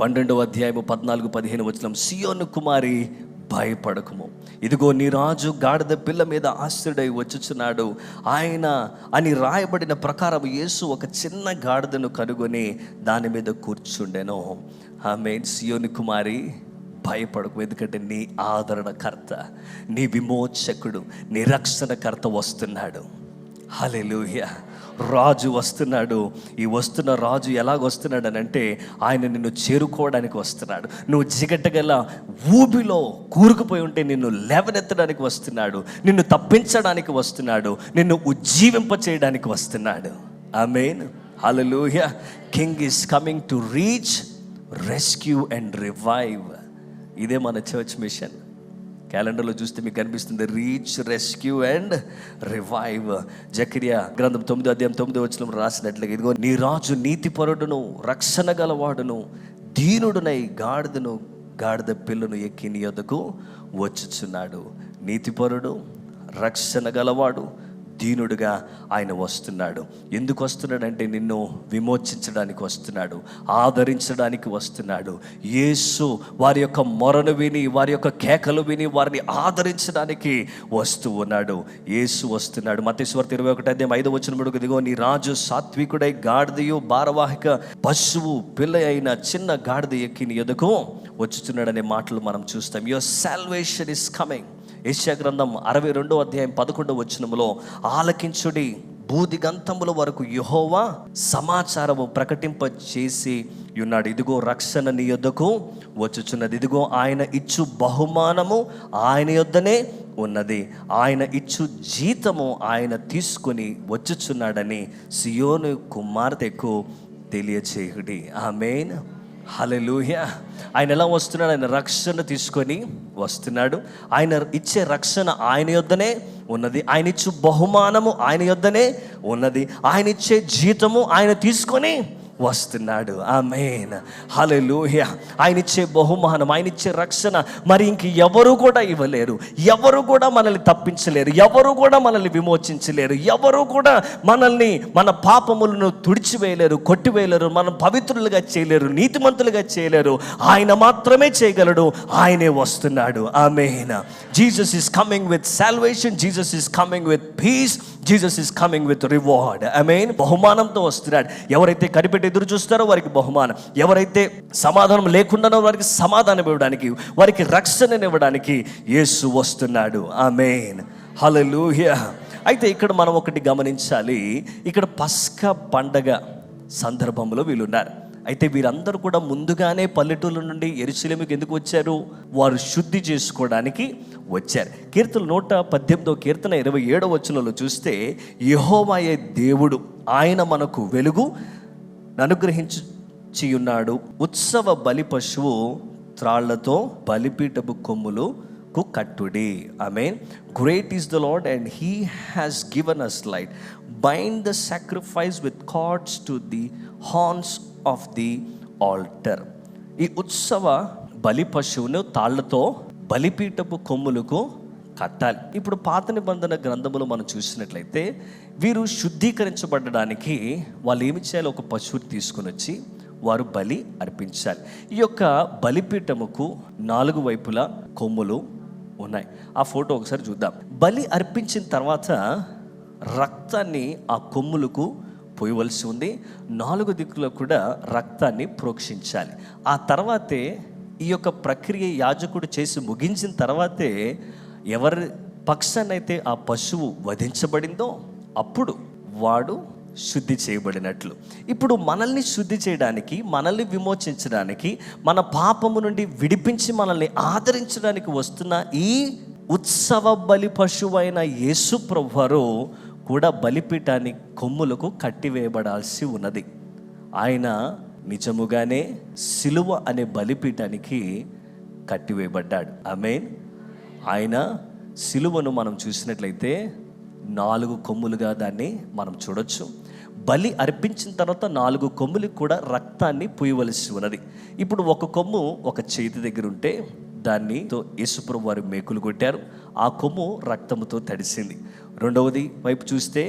12వ అధ్యాయము 14-15 వచనం, సియోను కుమారి భయపడకుము, ఇదిగో నీ రాజు గాడిద పిల్ల మీద ఆశ్రయుడై వచ్చుచున్నాడు ఆయన అని రాయబడిన ప్రకారం యేసు ఒక చిన్న గాడిదను కనుగొని దాని మీద కూర్చుండెను. ఆమేన్. సియోను కుమారి భయపడకు, ఎందుకంటే నీ ఆదరణకర్త, నీ విమోచకుడు, నీ రక్షణకర్త వస్తున్నాడు. హల్లెలూయా. రాజు వస్తున్నాడు. ఈ వస్తున్న రాజు ఎలాగొస్తున్నాడు అని అంటే, ఆయన నిన్ను చేరుకోవడానికి వస్తున్నాడు. నువ్వు జిగటగల ఊబిలో కూరుకుపోయి ఉంటే నిన్ను లేవనెత్తడానికి వస్తున్నాడు, నిన్ను తప్పించడానికి వస్తున్నాడు, నిన్ను ఉజ్జీవింప చేయడానికి వస్తున్నాడు. Amen, hallelujah. King is coming to reach, rescue and revive. ఇదే మన చర్చ్ మిషన్. క్యాలెండర్లో చూస్తే మీకు కనిపిస్తుంది, reach, rescue and revive. Zechariah గ్రంథం 9:9 రాసినట్లుగా, ఇదిగో నీ రాజు నీతిపరుడును, రక్షణ గలవాడును, దీనుడునై గాడిద పిల్లను ఎక్కి నీ యొద్దకు వచ్చుచున్నాడు. నీతిపరుడు, రక్షణ గలవాడు, దీనుడుగా ఆయన వస్తున్నాడు. ఎందుకు వస్తున్నాడంటే నిన్ను విమోచించడానికి వస్తున్నాడు, ఆదరించడానికి వస్తున్నాడు. యేసు వారి యొక్క మొరను విని, వారి యొక్క కేకలు విని వారిని ఆదరించడానికి వస్తూ ఉన్నాడు. యేసు వస్తున్నాడు. మత్తయి సువార్త 21:5 ఇదిగో నీ రాజు సాత్వికుడై గాడిదయు భారవాహిక పశువు పిల్ల అయిన చిన్న గాడిద ఎక్కి నీ ఎదుకు వచ్చుచున్నాడనే మాటలు మనం చూస్తాం. Your salvation is coming. యెషయా గ్రంథం 62:11 ఆలకించుడి, భూదిగంతముల వరకు యెహోవా సమాచారము ప్రకటింప చేసి ఉన్నాడు. ఇదిగో రక్షణ నీ యొద్దకు వచ్చుచున్నది, ఇదిగో ఆయన ఇచ్చు బహుమానము ఆయన యొద్దనే ఉన్నది, ఆయన ఇచ్చు జీతము ఆయన తీసుకొని వచ్చుచున్నాడని సియోను కుమార్తెకు తెలియచేయుడి. ఆమేన్, హల్లెలూయా. ఆయన ఎలా వస్తున్నాడు? ఆయన రక్షణ తీసుకొని వస్తున్నాడు. ఆయన ఇచ్చే రక్షణ ఆయన యొద్దనే ఉన్నది, ఆయన ఇచ్చే బహుమానము ఆయన యొద్దనే ఉన్నది, ఆయన ఇచ్చే జీతము ఆయన తీసుకొని వస్తున్నాడు. ఆమేన్, హల్లెలూయా. ఆయన ఇచ్చే బహుమానం, ఆయన ఇచ్చే రక్షణ మరి ఇంక ఎవరు కూడా ఇవ్వలేరు. ఎవరు కూడా మనల్ని తప్పించలేరు, ఎవరు కూడా మనల్ని విమోచించలేరు, ఎవరు కూడా మనల్ని మన పాపములను తుడిచివేయలేరు, కొట్టివేయలేరు, మనం పవిత్రులుగా చేయలేరు, నీతిమంతులుగా చేయలేరు. ఆయన మాత్రమే చేయగలడు. ఆయనే వస్తున్నాడు. Amen. Jesus is coming with salvation, Jesus is coming with peace, Jesus is coming with reward. Amen. బహుమానంతో వస్తున్నాడు. ఎవరైతే కనిపెట్టి ఎదురు చూస్తారో వారికి బహుమానం, ఎవరైతే సమాధానం లేకుండానో వారికి సమాధానం ఇవ్వడానికి, వారికి రక్షణనివ్వడానికి యేసు వస్తున్నాడు. ఆమేన్, హల్లెలూయా. అయితే ఇక్కడ మనం ఒకటి గమనించాలి. ఇక్కడ పస్కా పండగ సందర్భంలో వీళ్ళున్నారు. అయితే వీరందరూ కూడా ముందుగానే పల్లెటూళ్ళ నుండి యెరూషలేముకి ఎందుకు వచ్చారు? వారు శుద్ధి చేసుకోవడానికి వచ్చారు. కీర్తన 118 కీర్తన 27 చూస్తే, యెహోవాయే దేవుడు, ఆయన మనకు వెలుగు అనుగ్రహించి ఉన్నాడు. ఉత్సవ బలి పశువు త్రాళ్లతో బలిపీఠపు కొమ్ములకు కట్టుడి. Amen. Great is the Lord and he has given us light. Bind the sacrifice with cords to the horns of the altar. ఈ ఉత్సవ బలి పశువును తాళ్లతో బలిపీఠపు కొమ్ములకు కట్టాలి. ఇప్పుడు పాత నిబంధన గ్రంథములో మనం చూసినట్లయితే వీరు శుద్ధీకరించబడడానికి వాళ్ళు ఏమి చేయాలి? ఒక పశువుని తీసుకుని వచ్చి వారు బలి అర్పించాలి. ఈ యొక్క బలిపీఠముకు 4 వైపులా కొమ్ములు ఉన్నాయి. ఆ ఫోటో ఒకసారి చూద్దాం. బలి అర్పించిన తర్వాత రక్తాన్ని ఆ కొమ్ములకు పోయవలసి ఉంది. 4 దిక్కులో కూడా రక్తాన్ని ప్రోక్షించాలి. ఆ తర్వాతే ఈ యొక్క ప్రక్రియ యాజకుడు చేసి ముగించిన తర్వాతే ఎవరి పక్షాన్నైతే ఆ పశువు వధించబడిందో అప్పుడు వాడు శుద్ధి చేయబడినట్లు. ఇప్పుడు మనల్ని శుద్ధి చేయడానికి, మనల్ని విమోచించడానికి, మన పాపము నుండి విడిపించి మనల్ని ఆదరించడానికి వస్తున్న ఈ ఉత్సవ బలి పశువైన యేసు ప్రభువారు కూడా బలిపీఠాన్ని కొమ్ములకు కట్టివేయబడాల్సి ఉన్నది. ఆయన నిజముగానే సిలువ అనే బలిపీఠానికి కట్టివేయబడ్డాడు. ఆమేన్. ఆయన సిలువను మనం చూసినట్లయితే 4 కొమ్ములుగా దాన్ని మనం చూడొచ్చు. బలి అర్పించిన తర్వాత 4 కొమ్ములకు కూడా రక్తాన్ని పూయవలసి ఉన్నది. ఇప్పుడు ఒక కొమ్ము ఒక చేతి దగ్గర ఉంటే దానితో యేసుప్రభు వారు మేకులు కొట్టారు. ఆ కొమ్ము రక్తముతో తడిసింది. రెండవది వైపు చూస్తే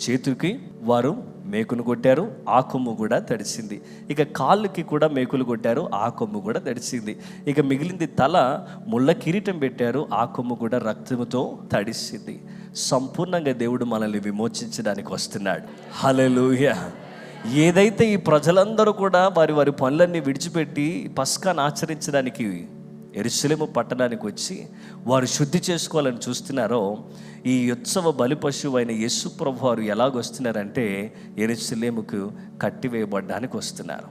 చేతికి వారు మేకును కొట్టారు, ఆ కొమ్ము కూడా తడిసింది. ఇక కాళ్ళకి కూడా మేకులు కొట్టారు, ఆ కొమ్ము కూడా తడిసింది. ఇక మిగిలింది తల, ముళ్ళ కిరీటం పెట్టారు, ఆ కొమ్ము కూడా రక్తముతో తడిసింది. సంపూర్ణంగా దేవుడు మనల్ని విమోచించడానికి వస్తున్నాడు. హల్లెలూయా. ఏదైతే ఈ ప్రజలందరూ కూడా వారి వారి పనులన్నీ విడిచిపెట్టి పస్కాను ఆచరించడానికి యెరూషలేము పట్టణానికి వచ్చి వారు శుద్ధి చేసుకోవాలని చూస్తున్నారో, ఈ ఉత్సవ బలి పశువు అయిన యేసు ప్రభువారు ఎలాగొస్తున్నారంటే యెరూషలేముకు కట్టివేయబడ్డానికి వస్తున్నారు.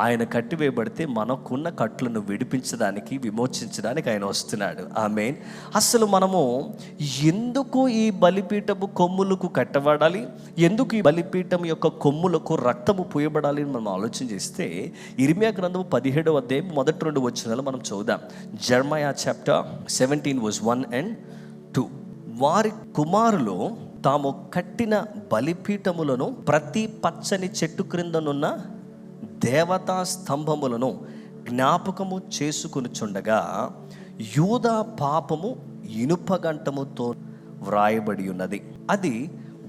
ఆయన కట్టివేయబడితే మనకున్న కట్లను విడిపించడానికి, విమోచించడానికి ఆయన వస్తున్నాడు. ఆమేన్. అసలు మనము ఎందుకు ఈ బలిపీఠము కొమ్ములకు కట్టబడాలి, ఎందుకు ఈ బలిపీఠం యొక్క కొమ్ములకు రక్తము పూయబడాలి అని మనం ఆలోచన చేస్తే, ఇర్మియా గ్రంథము 17వ అధ్యాయం మొదటి 2 వచనాలు మనం చదువుదాం. జెర్మయా చాప్టర్ 17:1-2. వారి కుమారులు తాము కట్టిన బలిపీఠములను ప్రతి పచ్చని చెట్టు క్రిందనున్న దేవతా స్తంభములను జ్ఞాపకము చేసుకొనుచుండగా యూదా పాపము ఇనుపగంటముతో వ్రాయబడి ఉన్నది, అది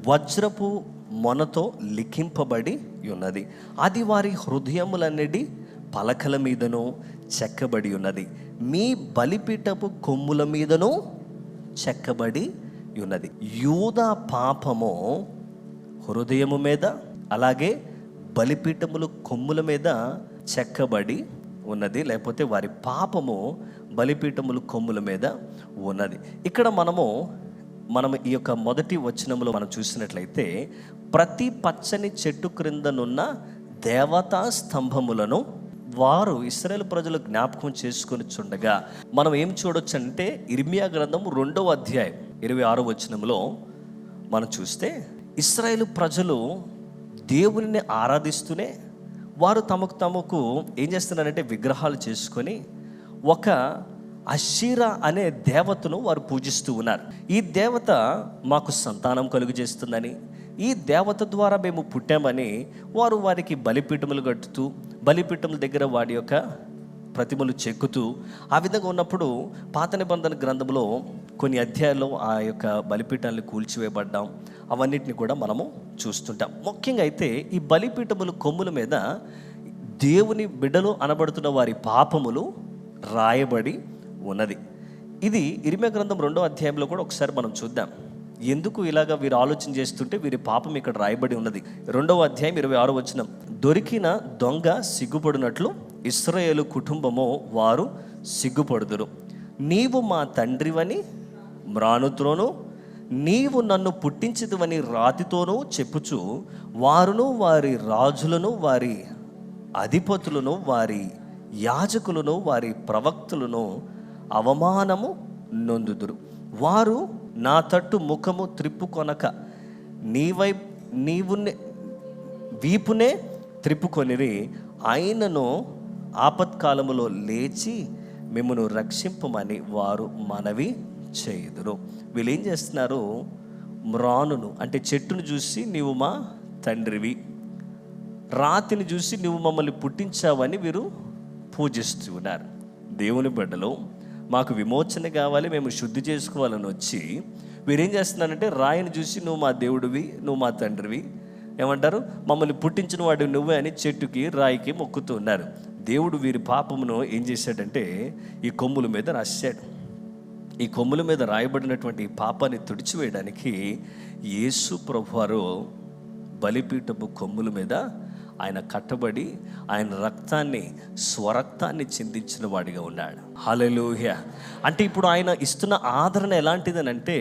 వజ్రపు మొనతో లిఖింపబడి ఉన్నది, అది వారి హృదయములన్నిటి పలకల మీదను చెక్కబడి ఉన్నది, మీ బలిపీఠపు కొమ్ముల మీదను చెక్కబడి ఉన్నది. యూదా పాపము హృదయము మీద, అలాగే బలిపీఠములు కొమ్ముల మీద చెక్కబడి ఉన్నది, లేకపోతే వారి పాపము బలిపీఠములు కొమ్ముల మీద ఉన్నది. ఇక్కడ మనం ఈ యొక్క మొదటి వచనములో మనం చూసినట్లయితే, ప్రతి పచ్చని చెట్టు క్రిందనున్న దేవతా స్తంభములను వారు ఇశ్రాయేలు ప్రజలు జ్ఞాపకం చేసుకొని చుండగా మనం ఏం చూడొచ్చు అంటే, ఇర్మియా గ్రంథం 2వ అధ్యాయం 26వ వచనంలో మనం చూస్తే, ఇశ్రాయేలు ప్రజలు దేవుని ఆరాధిస్తూనే వారు తమకు ఏం చేస్తున్నారంటే విగ్రహాలు చేసుకొని ఒక అషీరా అనే దేవతను వారు పూజిస్తూ ఉన్నారు. ఈ దేవత మాకు సంతానం కలుగు చేస్తుందని, ఈ దేవత ద్వారా మేము పుట్టామని వారు వారికి బలిపీఠములు కట్టుతూ, బలిపీఠముల దగ్గర వాడి యొక్క ప్రతిమలు చెక్కుతూ, ఆ విధంగా ఉన్నప్పుడు పాత నిబంధన గ్రంథంలో కొన్ని అధ్యాయాల్లో ఆ యొక్క బలిపీఠాలను కూల్చివేయబడ్డాం, అవన్నిటిని కూడా మనము చూస్తుంటాం. ముఖ్యంగా అయితే ఈ బలిపీఠములు కొమ్ముల మీద దేవుని బిడ్డలు అనబడుతున్న వారి పాపములు రాయబడి ఉన్నది. ఇది ఇర్మియా గ్రంథం 2వ అధ్యాయంలో కూడా ఒకసారి మనం చూద్దాం. ఎందుకు ఇలాగ వీరు ఆలోచన చేస్తుంటే వీరి పాపం ఇక్కడ రాయబడి ఉన్నది. 2వ అధ్యాయం 26వ వచనం, దొరికిన దొంగ సిగ్గుపడినట్లు ఇశ్రాయేలు కుటుంబము వారు సిగ్గుపడుదురు. నీవు మా తండ్రివని మ్రానుతోనూ, నీవు నన్ను పుట్టించితివని రాతితోనూ చెప్పుచు వారును వారి రాజులను, వారి అధిపతులను, వారి యాజకులను, వారి ప్రవక్తలను అవమానము నొందుదురు. వారు నా తట్టు ముఖము త్రిప్పుకొనక నీవు వీపునే త్రిప్పుకొనిరి, ఆయనను ఆపత్కాలములో లేచి మిమ్మను రక్షింపమని వారు మనవి చేయుదురు. వీళ్ళు ఏం చేస్తున్నారు? మ్రానును అంటే చెట్టును చూసి నీవు మా తండ్రివి, రాతిని చూసి నువ్వు మమ్మల్ని పుట్టించావని వీరు పూజిస్తూ ఉన్నారు. దేవుని బిడ్డలు, మాకు విమోచన కావాలి, మేము శుద్ధి చేసుకోవాలని వచ్చి వీరేం చేస్తున్నారంటే, రాయిని చూసి నువ్వు మా దేవుడివి, నువ్వు మా తండ్రివి, ఏమంటారు, మమ్మల్ని పుట్టించిన వాడు నువ్వే అని చెట్టుకి రాయికి మొక్కుతూ ఉన్నారు. దేవుడు వీరి పాపమును ఏం చేశాడంటే ఈ కొమ్ముల మీద రాశాడు. ఈ కొమ్ముల మీద రాయబడినటువంటి పాపాన్ని తుడిచివేయడానికి యేసు ప్రభువారు బలిపీఠపు కొమ్ముల మీద ఆయన కట్టబడి ఆయన రక్తాన్ని, స్వరక్తాన్ని చిందించిన వాడిగా ఉన్నాడు. హల్లెలూయా. అంటే ఇప్పుడు ఆయన ఇస్తున్న ఆదరణ ఎలాంటిదనంటే,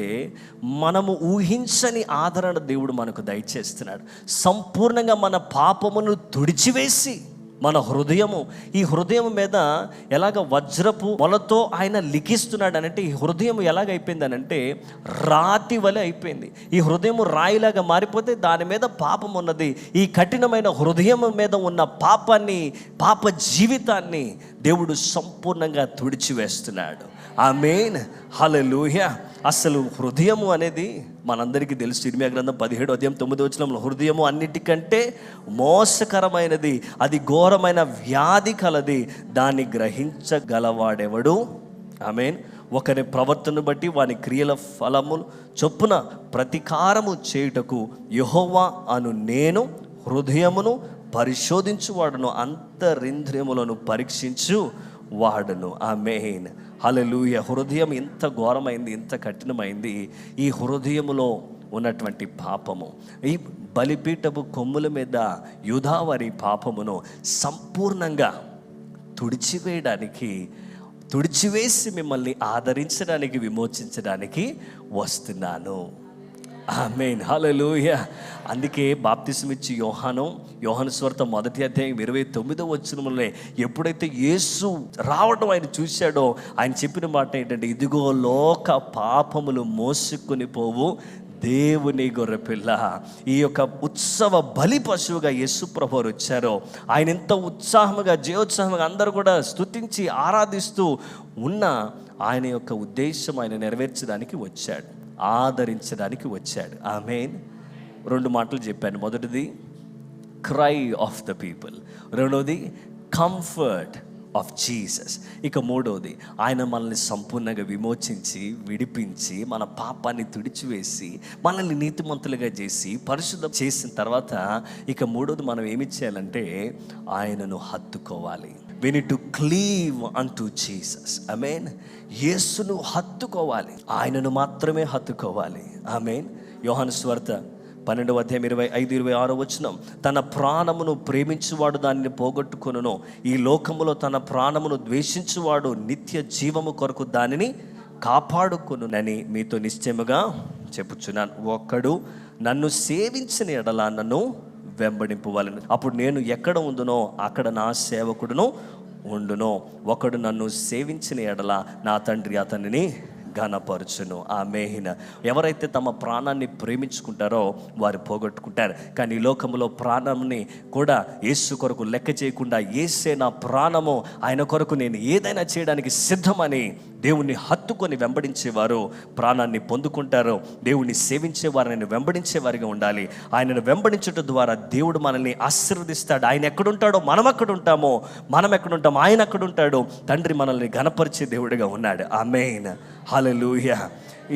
మనము ఊహించని ఆదరణ దేవుడు మనకు దయచేస్తున్నాడు. సంపూర్ణంగా మన పాపమును తుడిచివేసి మన హృదయము, ఈ హృదయం మీద ఎలాగ వజ్రపు మొలతో ఆయన లిఖిస్తున్నాడు అనంటే, ఈ హృదయం ఎలాగైపోయిందనంటే రాతి వలె అయిపోయింది. ఈ హృదయం రాయిలాగా మారిపోతే దాని మీద పాపం ఉన్నది. ఈ కఠినమైన హృదయం మీద ఉన్న పాపాన్ని, పాప జీవితాన్ని దేవుడు సంపూర్ణంగా తుడిచివేస్తున్నాడు. ఆమేన్, హల్లెలూయా. అసలు హృదయము అనేది మనందరికీ తెలుసు. ఇర్మియా గ్రంథం 17వ అధ్యాయం 9వ వచనంలో, హృదయము అన్నిటికంటే మోసకరమైనది, అది ఘోరమైన వ్యాధి కలది, దాన్ని గ్రహించగలవాడెవడు? ఆమేన్. ఒకరి ప్రవర్తనను బట్టి వాని క్రియల ఫలములు చొప్పున ప్రతీకారము చేయుటకు యెహోవా అను నేను హృదయమును పరిశోధించువాడును, అంతరింద్రియములను పరీక్షించు వాడును. ఆమేన్, హల్లెలూయా. హృదయం ఎంత ఘోరమైంది, ఎంత కఠినమైంది. ఈ హృదయములో ఉన్నటువంటి పాపము, ఈ బలిపీఠపు కొమ్ముల మీద యూదావారి పాపమును సంపూర్ణంగా తుడిచివేసి మిమ్మల్ని ఆదరించడానికి, విమోచించడానికి వస్తున్నాను. ఆమేన్, హల్లెలూయా. అందుకే బాప్తిసం ఇచ్చి యోహాను సువార్త 1:29 ఎప్పుడైతే యేసు రావడం ఆయన చూశాడో, ఆయన చెప్పిన మాట ఏంటంటే, ఇదిగో లోక పాపములు మోసుకొని పోవు దేవుని గొర్రెపిల్ల. ఈ యొక్క ఉత్సవ బలి పశువుగా యేసు ప్రభువు వచ్చారో, ఆయన ఎంత ఉత్సాహముగా జయోత్సాహంగా అందరూ కూడా స్తుతించి ఆరాధిస్తూ ఉన్న ఆయన యొక్క ఉద్దేశం ఆయన నెరవేర్చడానికి వచ్చాడు, ఆదరించడానికి వచ్చాడు. ఆమేన్. 2 మాటలు చెప్పాను. మొదటిది క్రై ఆఫ్ ద పీపుల్, రెండవది కంఫర్ట్ ఆఫ్ జీసస్. ఇక మూడవది ఆయన మనల్ని సంపూర్ణంగా విమోచించి విడిపించి మన పాపాన్ని తుడిచివేసి మనల్ని నీతిమంతులుగా చేసి పరిశుద్ధం చేసిన తర్వాత ఇక మూడవది మనం ఏమి చేయాలంటే ఆయనను హత్తుకోవాలి. we need to cleave unto Jesus. ఆమేన్. యేసును హత్తుకోవాలి, ఆయనను మాత్రమే హత్తుకోవాలి. ఆమేన్. యోహాను సువార్త 12:25-26 తన ప్రాణమును ప్రేమించువాడు దానిని పోగొట్టుకొనును, ఈ లోకములో తన ప్రాణమును ద్వేషించువాడు నిత్య జీవము కొరకు దానిని కాపాడుకొనునని మీతో నిశ్చయముగా చెప్పుచున్నాను. ఒక్కడు నన్ను సేవించిన ఎడల నన్ను వెంబడింపవలెను, అప్పుడు నేను ఎక్కడ ఉందునో అక్కడ నా సేవకుడును ఉండును. ఒకడు నన్ను సేవించిన ఎడల నా తండ్రి అతనిని ఘనపరచును. ఆమేన్. ఎవరైతే తమ ప్రాణాన్ని ప్రేమించుకుంటారో వారు పోగొట్టుకుంటారు. కానీ ఈ లోకంలో ప్రాణాన్ని కూడా యేసు కొరకు లెక్క చేయకుండా, యేసే నా ప్రాణము, ఆయన కొరకు నేను ఏదైనా చేయడానికి సిద్ధమని దేవుణ్ణి హత్తుకొని వెంబడించేవారు ప్రాణాన్ని పొందుకుంటారు. దేవుణ్ణి సేవించేవారు ఆయన వెంబడించేవారిగా ఉండాలి. ఆయనను వెంబడించడం ద్వారా దేవుడు మనల్ని ఆశీర్వదిస్తాడు. ఆయన ఎక్కడుంటాడో మనం అక్కడ ఉంటామో, మనం ఎక్కడుంటామో ఆయన అక్కడ ఉంటాడు. తండ్రి మనల్ని ఘనపరిచే దేవుడిగా ఉన్నాడు. ఆమేన్, హల్లెలూయా.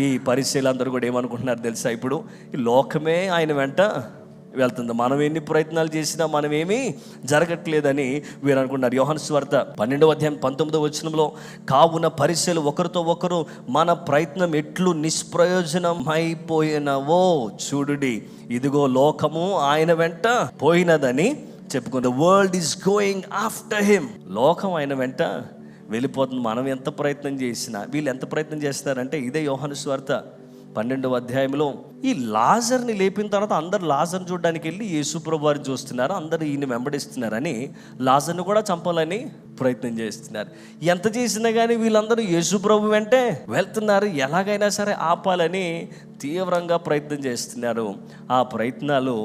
ఈ పరిచయులందరూ కూడా ఏమనుకుంటున్నారు తెలుసా, ఇప్పుడు ఈ లోకమే ఆయన వెంట వెళ్తుంది, మనం ఎన్ని ప్రయత్నాలు చేసినా మనమేమీ జరగట్లేదని వీరు అనుకుంటున్నారు. యోహాను సువార్త 12:19 కావున పరిచయులు ఒకరితో ఒకరు మన ప్రయత్నం ఎట్లు నిష్ప్రయోజనమైపోయినవో చూడుడి, ఇదిగో లోకము ఆయన వెంట పోయినదని చెప్పుకుంది. The world is going after him. లోకం ఆయన వెంట వెళ్ళిపోతుంది. మనం ఎంత ప్రయత్నం చేసినా, వీళ్ళు ఎంత ప్రయత్నం చేస్తారంటే, ఇదే యోహాను సువార్త 12 ఈ లాజర్ని లేపిన తర్వాత అందరు లాజర్ని చూడడానికి వెళ్ళి యేసు ప్రభువు వారిని చూస్తున్నారు, అందరూ ఈయన వెంబడిస్తున్నారని లాజర్ని కూడా చంపాలని ప్రయత్నం చేస్తున్నారు. ఎంత చేసినా కానీ వీళ్ళందరూ యేసు ప్రభు వెంటే వెళ్తున్నారు, ఎలాగైనా సరే ఆపాలని తీవ్రంగా ప్రయత్నం చేస్తున్నారు. ఆ ప్రయత్నాలు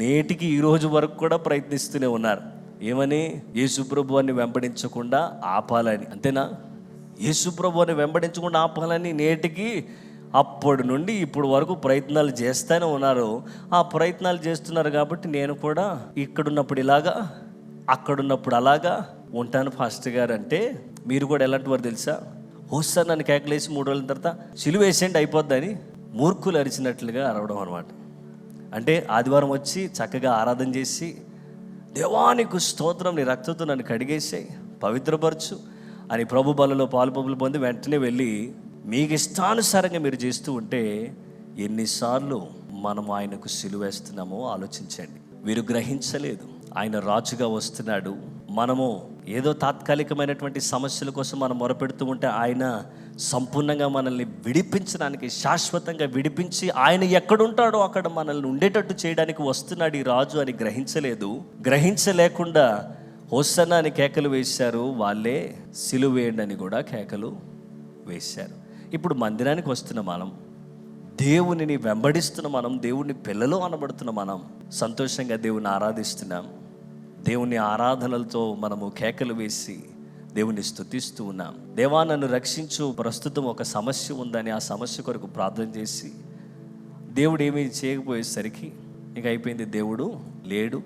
నేటికి ఈరోజు వరకు కూడా ప్రయత్నిస్తూనే ఉన్నారు. ఏమని? యేసు ప్రభువుని వెంబడించకుండా ఆపాలని. అంతేనా? యేసు ప్రభువుని వెంబడించకుండా ఆపాలని నేటికి అప్పటి నుండి ఇప్పుడు వరకు ప్రయత్నాలు చేస్తూనే ఉన్నారు. ఆ ప్రయత్నాలు చేస్తున్నారు కాబట్టి నేను కూడా ఇక్కడున్నప్పుడు ఇలాగా, అక్కడున్నప్పుడు అలాగా ఉంటాను పాస్టర్ గారు అంటే, మీరు కూడా ఎలాంటి వారు తెలుసా? హోస్సార్ నన్ను కేకలేసి 3 రోజుల తర్వాత సిలువేసేంటి అయిపోద్దని మూర్ఖులు అరిచినట్లుగా అరవడం అనమాట. అంటే ఆదివారం వచ్చి చక్కగా ఆరాధన చేసి, దేవానికి స్తోత్రం, నీ రక్తంతో నన్ను కడిగేసాయి, పవిత్రపరచు అని ప్రభు బలలో పాలుపొబులు పొంది వెంటనే వెళ్ళి మీకు ఇష్టానుసారంగా మీరు చేస్తూ ఉంటే ఎన్నిసార్లు మనం ఆయనకు సిలువేస్తున్నామో ఆలోచించండి. వీరు గ్రహించలేదు ఆయన రాజుగా వస్తున్నాడు. మనము ఏదో తాత్కాలికమైనటువంటి సమస్యల కోసం మనం మొరపెడుతూ ఉంటే ఆయన సంపూర్ణంగా మనల్ని విడిపించడానికి, శాశ్వతంగా విడిపించి ఆయన ఎక్కడుంటాడో అక్కడ మనల్ని ఉండేటట్టు చేయడానికి వస్తున్నాడు ఈ రాజు అని గ్రహించలేదు. గ్రహించలేకుండా హోసన్నా అని కేకలు వేశారు, వాళ్ళే సిలువేయండి అని కూడా కేకలు వేశారు. ఇప్పుడు మందిరానికి వస్తున్న మనం, దేవునిని వెంబడిస్తున్న మనం, దేవుని పిల్లలు అనబడుతున్న మనం సంతోషంగా దేవుని ఆరాధిస్తున్నాం. దేవుని ఆరాధనలతో మనము కేకలు వేసి దేవుని స్తుతిస్తూ ఉన్నాం. దేవా నన్ను రక్షించు, ప్రస్తుతం ఒక సమస్య ఉందని ఆ సమస్య కొరకు ప్రార్థన చేసి దేవుడు ఏమీ చేయకపోయేసరికి ఇక అయిపోయింది, దేవుడు లేడు,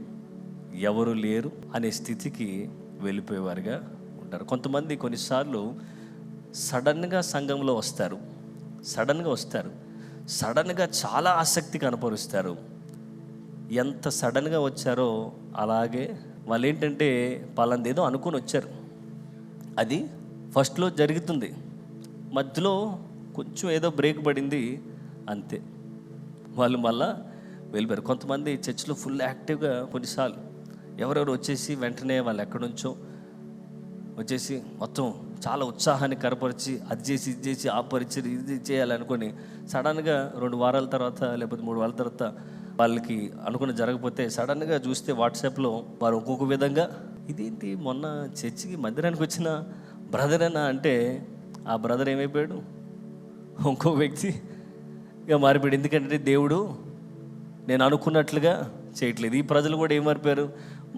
ఎవరు లేరు అనే స్థితికి వెళ్ళిపోయేవారుగా ఉంటారు. కొంతమంది కొన్నిసార్లు సడన్గా సంఘంలో వస్తారు, సడన్గా చాలా ఆసక్తి కనపరుస్తారు. ఎంత సడన్గా వచ్చారో అలాగే వాళ్ళు ఏంటంటే పలాందేదో అనుకుని వచ్చారు, అది ఫస్ట్లో జరుగుతుంది, మధ్యలో కొంచెం ఏదో బ్రేక్ పడింది, అంతే వాళ్ళు మళ్ళా వెళ్ళిపోయారు. కొంతమంది చర్చిలో ఫుల్ యాక్టివ్గా కొన్నిసార్లు ఎవరెవరు వచ్చేసి వెంటనే వాళ్ళు ఎక్కడి నుంచో వచ్చేసి మొత్తం చాలా ఉత్సాహాన్ని కనపరిచి అది చేసి ఇది చేసి ఆ పరిచయం ఇది చేయాలనుకొని సడన్గా 2 వారాల తర్వాత లేకపోతే 3 వారాల తర్వాత వాళ్ళకి అనుకున్న జరగకపోతే సడన్గా చూస్తే వాట్సాప్లో వారు ఒక్కొక్క విధంగా, ఇదేంటి మొన్న చర్చికి మందిరానికి వచ్చిన బ్రదర్ అన్నా అంటే ఆ బ్రదర్ ఏమైపోయాడు, ఇంకో వ్యక్తిగా మారిపోయాడు. ఎందుకంటే దేవుడు నేను అనుకున్నట్లుగా చేయట్లేదు. ఈ ప్రజలు కూడా ఏం మారిపోయారు,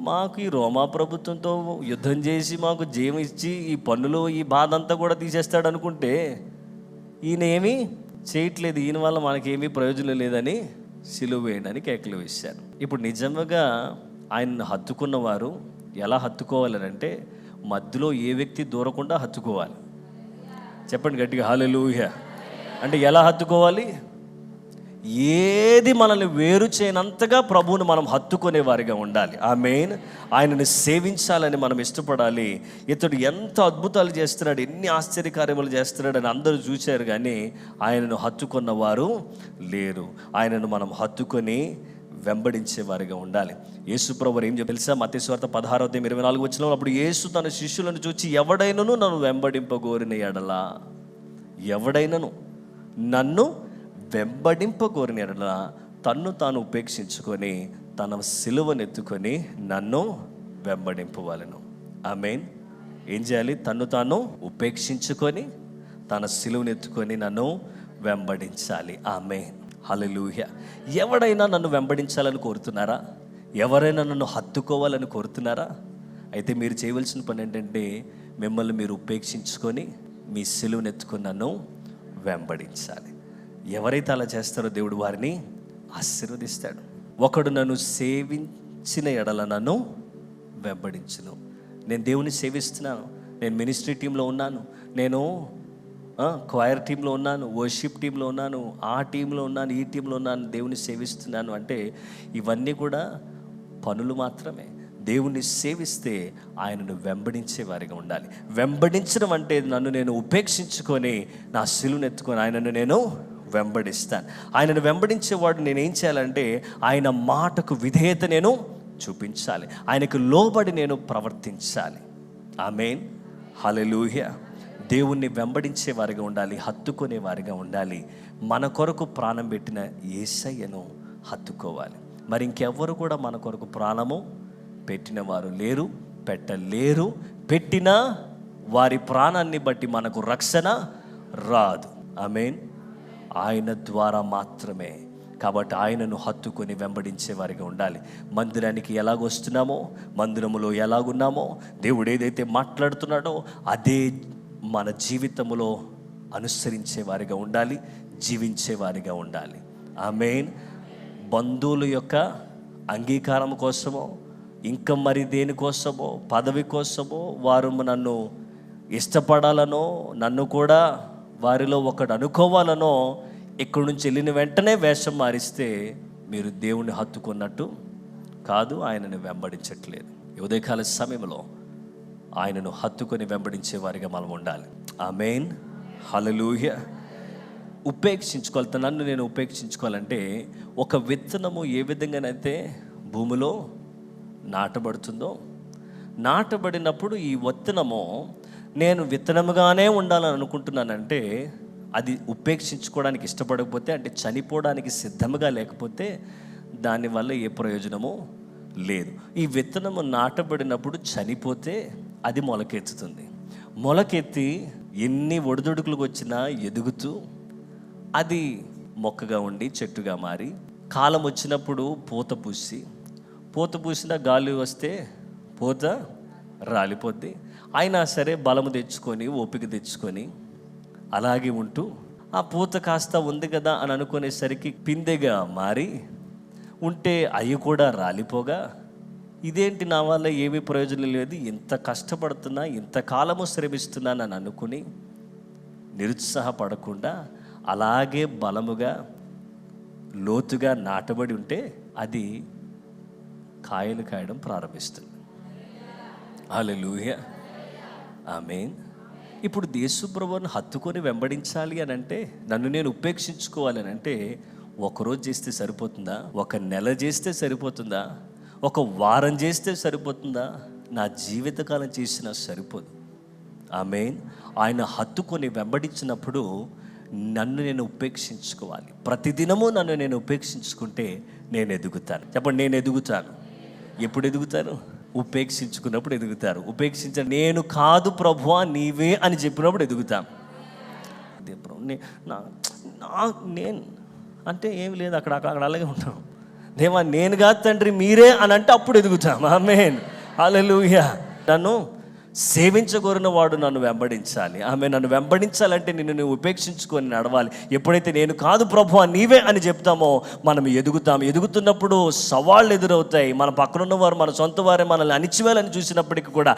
మాకు ఈ రోమా ప్రభుత్వంతో యుద్ధం చేసి మాకు జయం ఇచ్చి ఈ పన్నులు ఈ బాధ అంతా కూడా తీసేస్తాడు అనుకుంటే ఈయన ఏమీ చేయట్లేదు, ఈయన వల్ల మనకేమీ ప్రయోజనం లేదని సిలువ వేయడానికి కేకలు వేశారు. ఇప్పుడు నిజంగా ఆయన్ని హత్తుకున్న వారు ఎలా హత్తుకోవాలని అంటే మధ్యలో ఏ వ్యక్తి దూరకుండా హత్తుకోవాలి. చెప్పండి గట్టిగా హల్లెలూయా. అంటే ఎలా హత్తుకోవాలి, ఏది మనల్ని వేరు చేయనంతగా ప్రభువుని మనం హత్తుకునే వారిగా ఉండాలి. ఆమేన్. ఆయనని సేవించాలని మనం ఇష్టపడాలి. ఇతడు ఎంత అద్భుతాలు చేస్తున్నాడు, ఎన్ని ఆశ్చర్యకార్యములు చేస్తున్నాడు అని అందరూ చూశారు, కానీ ఆయనను హత్తుకున్న వారు లేరు. ఆయనను మనం హత్తుకొని వెంబడించే వారిగా ఉండాలి. యేసు ప్రభువు ఏం చెప్పి తెలుసా, మత్తయి సువార్త 16:24 అప్పుడు యేసు తన శిష్యులను చూచి ఎవడైనను నన్ను వెంబడింపగోరిన ఎడలా, ఎవడైనను నన్ను వెంబడింపగోరిన ఎడలా తన్ను తాను ఉపేక్షించుకొని తన సిలువనెత్తుకొని నన్ను వెంబడింపవలెను. ఆమేన్. ఏం చేయాలి, తన్ను తాను ఉపేక్షించుకొని తన సిలువనెత్తుకొని నన్ను వెంబడించాలి. ఆమేన్. హల్లెలూయా. ఎవడైనా నన్ను వెంబడించాలని కోరుతున్నారా? ఎవరైనా నన్ను హత్తుకోవాలని కోరుతున్నారా? అయితే మీరు చేయవలసిన పని ఏంటంటే మిమ్మల్ని మీరు ఉపేక్షించుకొని మీ సిలువనెత్తుకొని నన్ను వెంబడించాలి. ఎవరైతే అలా చేస్తారో దేవుడు వారిని ఆశీర్వదిస్తాడు. ఒకడు నన్ను సేవించిన ఎడల నన్ను వెంబడించును. నేను దేవుని సేవిస్తున్నాను, నేను మినిస్ట్రీ టీంలో ఉన్నాను, నేను క్వైర్ టీంలో ఉన్నాను, వర్షిప్ టీంలో ఉన్నాను, ఆ టీంలో ఉన్నాను, ఈ టీంలో ఉన్నాను, దేవుని సేవిస్తున్నాను అంటే ఇవన్నీ కూడా పనులు మాత్రమే. దేవుణ్ణి సేవిస్తే ఆయనను వెంబడించే వారిగా ఉండాలి. వెంబడించడం అంటే నన్ను నేను ఉపేక్షించుకొని నా సిలువనెత్తుకొని ఆయనను నేను వెంబడిస్తాను. ఆయనను వెంబడించేవాడు నేనేం చేయాలంటే ఆయన మాటకు విధేయత నేను చూపించాలి, ఆయనకు లోబడి నేను ప్రవర్తించాలి. ఆమేన్. హల్లెలూయా. దేవుణ్ణి వెంబడించే వారిగా ఉండాలి, హత్తుకునే వారిగా ఉండాలి. మన కొరకు ప్రాణం పెట్టిన యేసయ్యను హత్తుకోవాలి. మరి ఇంకెవ్వరు కూడా మన కొరకు ప్రాణము పెట్టిన వారు లేరు, పెట్టలేరు. పెట్టిన వారి ప్రాణాన్ని బట్టి మనకు రక్షణ రాదు. ఆమేన్. ఆయన ద్వారా మాత్రమే. కాబట్టి ఆయనను హత్తుకొని వెంబడించే వారిగా ఉండాలి. మందిరానికి ఎలాగొస్తున్నామో, మందిరములో ఎలాగున్నామో, దేవుడు ఏదైతే మాట్లాడుతున్నాడో అదే మన జీవితంలో అనుసరించే వారిగా ఉండాలి, జీవించే వారిగా ఉండాలి. ఆమేన్. బంధువుల యొక్క అంగీకారం కోసమో, ఇంకా మరి దేనికోసమో, పదవి కోసమో, వారు నన్ను ఇష్టపడాలనో, నన్ను కూడా వారిలో ఒకడు అనుకోవాలనో ఇక్కడి నుంచి వెళ్ళిన వెంటనే వేషం మారిస్తే మీరు దేవుణ్ణి హత్తుకున్నట్టు కాదు, ఆయనను వెంబడించట్లేదు. ఉదయకాల సమయంలో ఆయనను హత్తుకొని వెంబడించే వారిగా మనం ఉండాలి. ఆమేన్. హల్లెలూయా. ఉపేక్షించుకోవాలి. నన్ను నేను ఉపేక్షించుకోవాలంటే ఒక విత్తనము ఏ విధంగానైతే భూమిలో నాటబడుతుందో, నాటబడినప్పుడు ఈ విత్తనము నేను విత్తనముగానే ఉండాలని అనుకుంటున్నానంటే అది ఉపేక్షించుకోవడానికి ఇష్టపడకపోతే, అంటే చనిపోవడానికి సిద్ధంగా లేకపోతే దానివల్ల ఏ ప్రయోజనము లేదు. ఈ విత్తనము నాటబడినప్పుడు చనిపోతే అది మొలకెత్తుతుంది. మొలకెత్తి ఎన్ని ఒడిదుడుకులకు వచ్చినా ఎదుగుతూ అది మొక్కగా ఉండి చెట్టుగా మారి, కాలం వచ్చినప్పుడు పూత పూసిన గాలి వస్తే పూత రాలిపోద్ది. అయినా సరే బలము తెచ్చుకొని ఓపిక తెచ్చుకొని అలాగే ఉంటూ ఆ పూత కాస్త ఉంది కదా అని అనుకునేసరికి పిందెగా మారి ఉంటే అవి కూడా రాలిపోగా, ఇదేంటి నా వల్ల ఏమీ ప్రయోజనం లేదు, ఇంత కష్టపడుతున్నా ఇంతకాలము శ్రమిస్తున్నాను అని అనుకుని నిరుత్సాహపడకుండా అలాగే బలముగా లోతుగా నాటబడి ఉంటే అది కాయలు కాయడం ప్రారంభిస్తుంది. హల్లెలూయా. ఆమేన్. ఇప్పుడు యేసు ప్రభువుని హత్తుకొని వెంబడించాలి అని అంటే, నన్ను నేను ఉపేక్షించుకోవాలి అని అంటే, ఒకరోజు చేస్తే సరిపోతుందా? ఒక నెల చేస్తే సరిపోతుందా? ఒక వారం చేస్తే సరిపోతుందా? నా జీవితకాలం చేసినా సరిపోదు. ఆమేన్. ఆయన హత్తుకొని వెంబడించినప్పుడు నన్ను నేను ఉపేక్షించుకోవాలి. ప్రతిదినము నన్ను నేను ఉపేక్షించుకుంటే నేను ఎదుగుతాను. చెప్పండి, నేను ఎదుగుతాను. ఎప్పుడు ఎదుగుతాను? ఉపేక్షించుకున్నప్పుడు ఎదుగుతారు. నేను కాదు ప్రభువా నీవే అని చెప్పినప్పుడు ఎదుగుతాం. నేను అంటే ఏమి లేదు, అక్కడ అలాగే ఉంటాం. దేవా నేను కాదు తండ్రి మీరే అని అంటే అప్పుడు ఎదుగుతాం. ఆమేన్, హల్లెలూయా. నన్ను సేవించగోరిన వాడు నన్ను వెంబడించాలి. ఆమె నన్ను వెంబడించాలంటే నిన్ను నువ్వు ఉపేక్షించుకొని నడవాలి. ఎప్పుడైతే నేను కాదు ప్రభువా నీవే అని చెప్తామో మనం ఎదుగుతాం. ఎదుగుతున్నప్పుడు సవాళ్ళు ఎదురవుతాయి. మన పక్కనున్న వారు, మన సొంత వారే మనల్ని అణిచివేయాలని చూసినప్పటికీ కూడా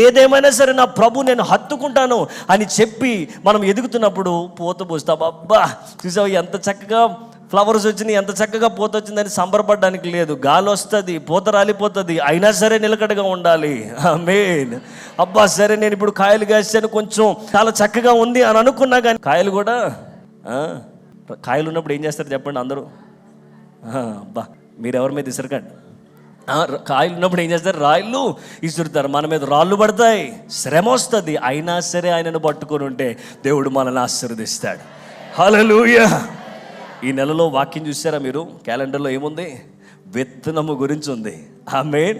ఏదేమైనా సరే నా ప్రభు నేను హత్తుకుంటాను అని చెప్పి మనం ఎదుగుతున్నప్పుడు పూత పూస్తాం. అబ్బా చూసావు ఎంత చక్కగా ఫ్లవర్స్ వచ్చినాయి, ఎంత చక్కగా పూత వచ్చిందని సంబరపడడానికి లేదు. గాలి వస్తుంది, పూత రాలిపోతుంది, అయినా సరే నిలకడగా ఉండాలి. ఆమేన్. అబ్బా సరే నేను ఇప్పుడు కాయలు కాసాను, కొంచెం చాలా చక్కగా ఉంది అని అనుకున్నా కానీ కాయలు కూడా కాయలు ఉన్నప్పుడు ఏం చేస్తారు చెప్పండి అందరూ? అబ్బా మీరు ఎవరి మీద ఇసరకండి. కాయలు ఉన్నప్పుడు ఏం చేస్తారు? రాళ్ళు ఇసురుతారు, మన మీద రాళ్ళు పడతాయి, శ్రమ వస్తుంది, అయినా సరే ఆయనను పట్టుకొని ఉంటే దేవుడు మనల్ని ఆశీర్వదిస్తాడు. హల్లెలూయా. ఈ నెలలో వాక్యం చూసారా మీరు? క్యాలెండర్లో ఏముంది? విత్తనము గురించి ఉంది. ఆమేన్,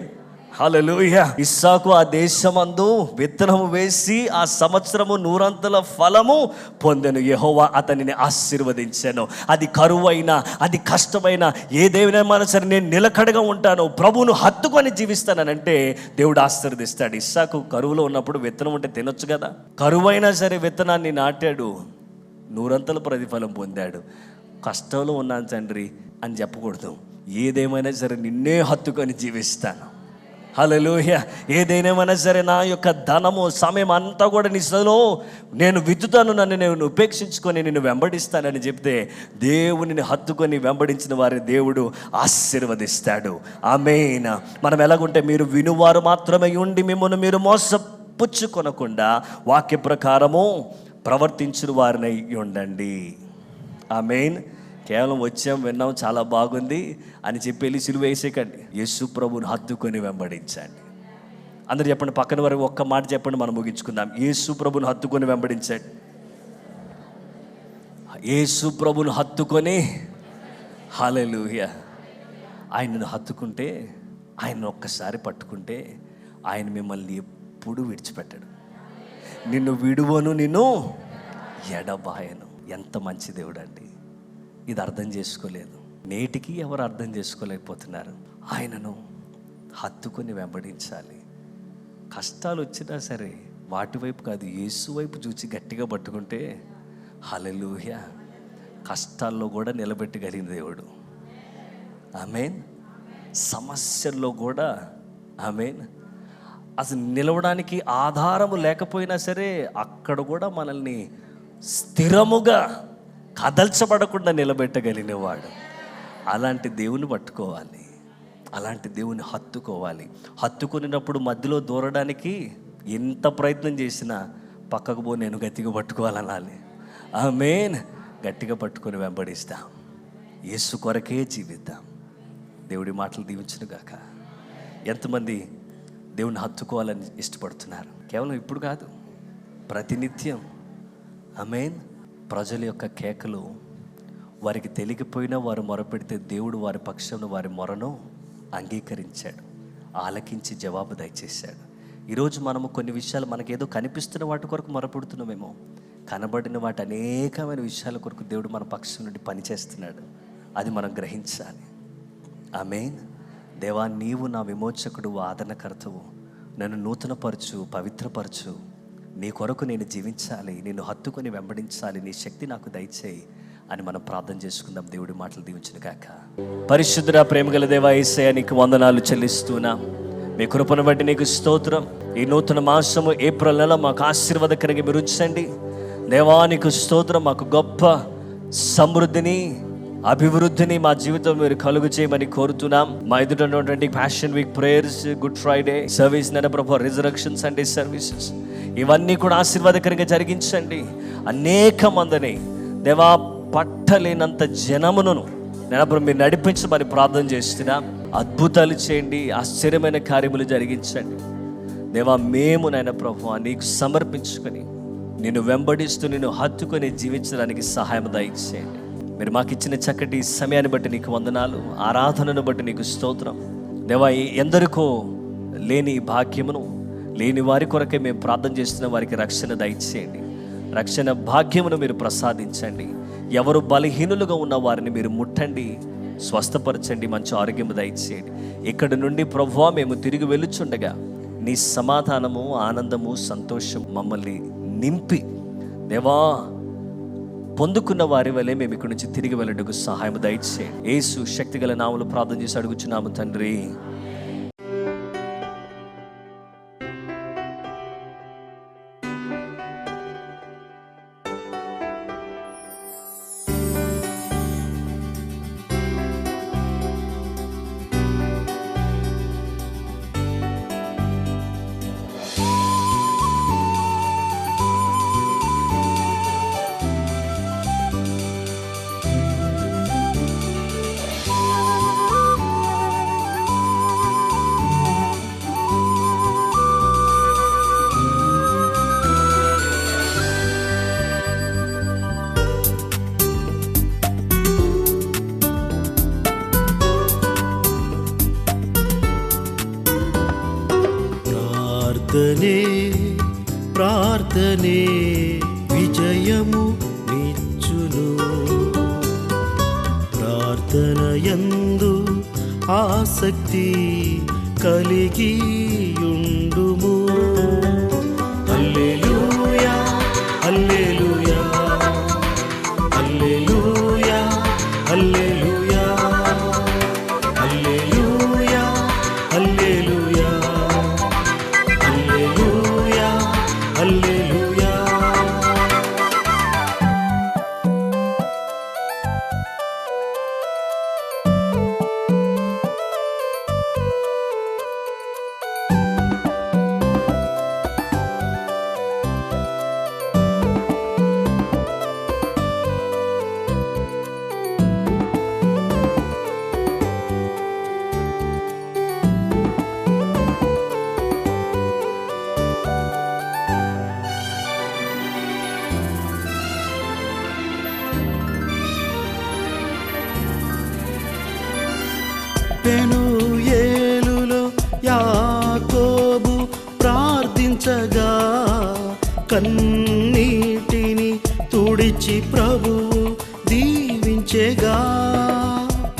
హల్లెలూయా. ఇస్సాకు ఆ దేశమందు విత్తనము వేసి ఆ సంవత్సరము 100 ఫలము పొందెను. యెహోవా అతనిని ఆశీర్వదించాను. అది కరువైనా, అది కష్టమైన, ఏదేమైనా సరే నేను నిలకడగా ఉంటాను, ప్రభువును హత్తుకొని జీవిస్తానంటే దేవుడు ఆశీర్వదిస్తాడు. ఇస్సాకు కరువులో ఉన్నప్పుడు విత్తనం ఉంటే తినొచ్చు కదా. కరువైనా సరే విత్తనాన్ని నాటాడు, 100 ప్రతిఫలం పొందాడు. కష్టంలో ఉన్నాను తండ్రి అని చెప్పకూడదు. ఏదేమైనా సరే నిన్నే హత్తుకొని జీవిస్తాను. హల్లెలూయా. ఏదైనా సరే నా యొక్క ధనము, సమయం అంతా కూడా నిస్సలో నేను విత్తుతాను, నన్ను నేను ఉపేక్షించుకొని నిన్ను వెంబడిస్తానని చెప్తే దేవునిని హత్తుకొని వెంబడించిన వారి దేవుడు ఆశీర్వదిస్తాడు. ఆమేన్. మనం ఎలాగుంటే మీరు వినువారు మాత్రమే ఉండి మిమ్మల్ని మీరు మోసపుచ్చుకొనకుండా వాక్య ప్రకారము ప్రవర్తించిన వారినై ఉండండి. ఆమేన్. కేవలం వచ్చాం, విన్నాం, చాలా బాగుంది అని చెప్పి వెళ్ళి సిలువ వేసేకండి. యేసు ప్రభువుని హత్తుకొని వెంబడించండి. అందరు చెప్పండి, పక్కన వరకు ఒక్క మాట చెప్పండి, మనం ముగించుకుందాం. యేసు ప్రభువుని హత్తుకొని వెంబడించండి. యేసు ప్రభువుని హత్తుకొని, హల్లెలూయా. ఆయనను హత్తుకుంటే, ఆయన ఒక్కసారి పట్టుకుంటే ఆయన మిమ్మల్ని ఎప్పుడూ విడిచిపెట్టాడు. నిన్ను విడువను, నిన్ను ఎడబాయను. ఎంత మంచి దేవుడు అండి. ఇది అర్థం చేసుకోలేదు, నేటికి ఎవరు అర్థం చేసుకోలేకపోతున్నారు. ఆయనను హత్తుకొని వెంబడించాలి. కష్టాలు వచ్చినా సరే వాటి వైపు కాదు, యేసు వైపు చూచి గట్టిగా పట్టుకుంటే హల్లెలూయా, కష్టాల్లో కూడా నిలబెట్టగలిగిన దేవుడు. ఆమేన్. సమస్యల్లో కూడా ఆమేన్. అసలు నిలవడానికి ఆధారము లేకపోయినా సరే అక్కడ కూడా మనల్ని స్థిరముగా కదల్చబడకుండా నిలబెట్టగలిగిన వాడు. అలాంటి దేవుని పట్టుకోవాలి, అలాంటి దేవుని హత్తుకోవాలి. హత్తుకున్నప్పుడు మధ్యలో దూరడానికి ఎంత ప్రయత్నం చేసినా పక్కకు పో, నేను గట్టిగా పట్టుకోవాలనాలి. ఆమేన్. గట్టిగా పట్టుకొని వెంబడిస్తాం, యేసు కొరకే జీవిద్దాం. దేవుడి మాటలు దీవించును గాక. ఎంతమంది దేవుని హత్తుకోవాలని ఇష్టపడుతున్నారు? కేవలం ఇప్పుడు కాదు, ప్రతినిత్యం. ఆమేన్. ప్రజల యొక్క కేకలు వారికి తెలియకపోయినా వారు మొరపెడితే దేవుడు వారి పక్షంలో వారి మొరను అంగీకరించాడు, ఆలకించి జవాబు దయచేశాడు. ఈరోజు మనము కొన్ని విషయాలు మనకేదో కనిపిస్తున్న వాటి కొరకు మొరపెడుతున్నామేమో, కనబడిన వాటి అనేకమైన విషయాల కొరకు దేవుడు మన పక్షం నుండి పనిచేస్తున్నాడు. అది మనం గ్రహించాలి. ఆమేన్. దేవా నీవు నా విమోచకుడు, ఆదరణకర్తవు, నన్ను నూతనపరచు, పవిత్రపరచు, నీ కొరకు నేను జీవించాలి, నిన్ను హత్తుకొని వెంబడించాలి, నీ శక్తి నాకు దయచేయి అని మనం ప్రార్థన చేసుకుందాం. దేవుడి మాటలు దీవించును గాక. పరిశుద్ధుడా, ప్రేమగల దేవా యేసయ్య, నీకు వందనాలు చెల్లిస్తున్నా. మీ కృపను బట్టి నీకు స్తోత్రం. ఈ నూతన మాసము ఏప్రిల్ నెల మాకు ఆశీర్వాదకరంగా మీరు ఉంచండి దేవా. నీకు స్తోత్రం. మాకు గొప్ప సమృద్ధిని, అభివృద్ధిని మా జీవితం మీరు కలుగు చేయమని కోరుతున్నాం. మా ఎదుట ఉన్నటువంటి passion week prayers, good Friday service, నైనా ప్రభు రిజరక్షన్ సండే సర్వీసెస్, ఇవన్నీ కూడా ఆశీర్వాదకరంగా జరిగించండి. అనేక మందిని దేవా పట్టలేనంత జనమును నైనా ప్రభు మీరు నడిపించమని ప్రార్థన చేస్తున్నా. అద్భుతాలు చేయండి, ఆశ్చర్యమైన కార్యములు జరిగించండి దేవా, మేము నాయన ప్రభువా నీకు సమర్పించుకొని నిన్ను వెంబడిస్తూ నిన్ను హత్తుకొని జీవించడానికి సహాయం దయచేయండి. మీరు మాకు ఇచ్చిన చక్కటి సమయాన్ని బట్టి నీకు వందనాలు, ఆరాధనను బట్టి నీకు స్తోత్రం. దేవా, ఎందరికో లేని భాగ్యమును, లేని వారి కొరకే మేము ప్రార్థన చేస్తున్న వారికి రక్షణ దయచేయండి. రక్షణ భాగ్యమును మీరు ప్రసాదించండి. ఎవరు బలహీనులుగా ఉన్న వారిని మీరు ముట్టండి, స్వస్థపరచండి, మంచి ఆరోగ్యము దయచేయండి. ఇక్కడి నుండి ప్రభువా మేము తిరిగి వెళ్ళుచుండగా నీ సమాధానము, ఆనందము, సంతోషం మమ్మల్ని నింపి దేవా పొందుకున్న వారి వలె మేము ఇక్కడి నుంచి తిరిగి వెళ్ళటకు సహాయం దయచేయండి. యేసు శక్తిగల నామములో ప్రార్థన చేసి అడుగుచున్నాము తండ్రి. ప్రార్థనే విజయము నిచ్చును. ప్రార్థనయందు ఆసక్తి కలిగి ఉండుము. హల్లెలూయా హల్లెలూయా హల్లెలూయా హల్లెలూయా హల్లెలూయా హల్లెలూయా హల్లెలూయా హల్లెలూయా. పెనూయేలులో యాకోబు ప్రార్థించగా కన్నీటిని తుడిచి ప్రభువు దీవించెగా.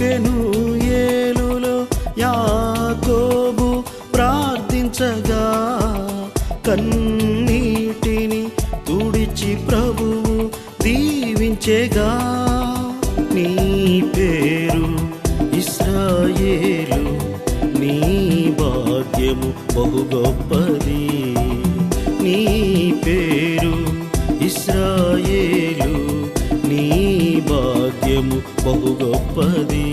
పెనూయేలులో యాకోబు ప్రార్థించగా కన్నీటిని తుడిచి ప్రభువు దీవించెగా. నీ పేరు ఇశ్రాయేలు, నీ భాగ్యము బహు గొప్పది. నీ పేరు ఇశ్రాయేలు, నీ భాగ్యము బహు గొప్పది.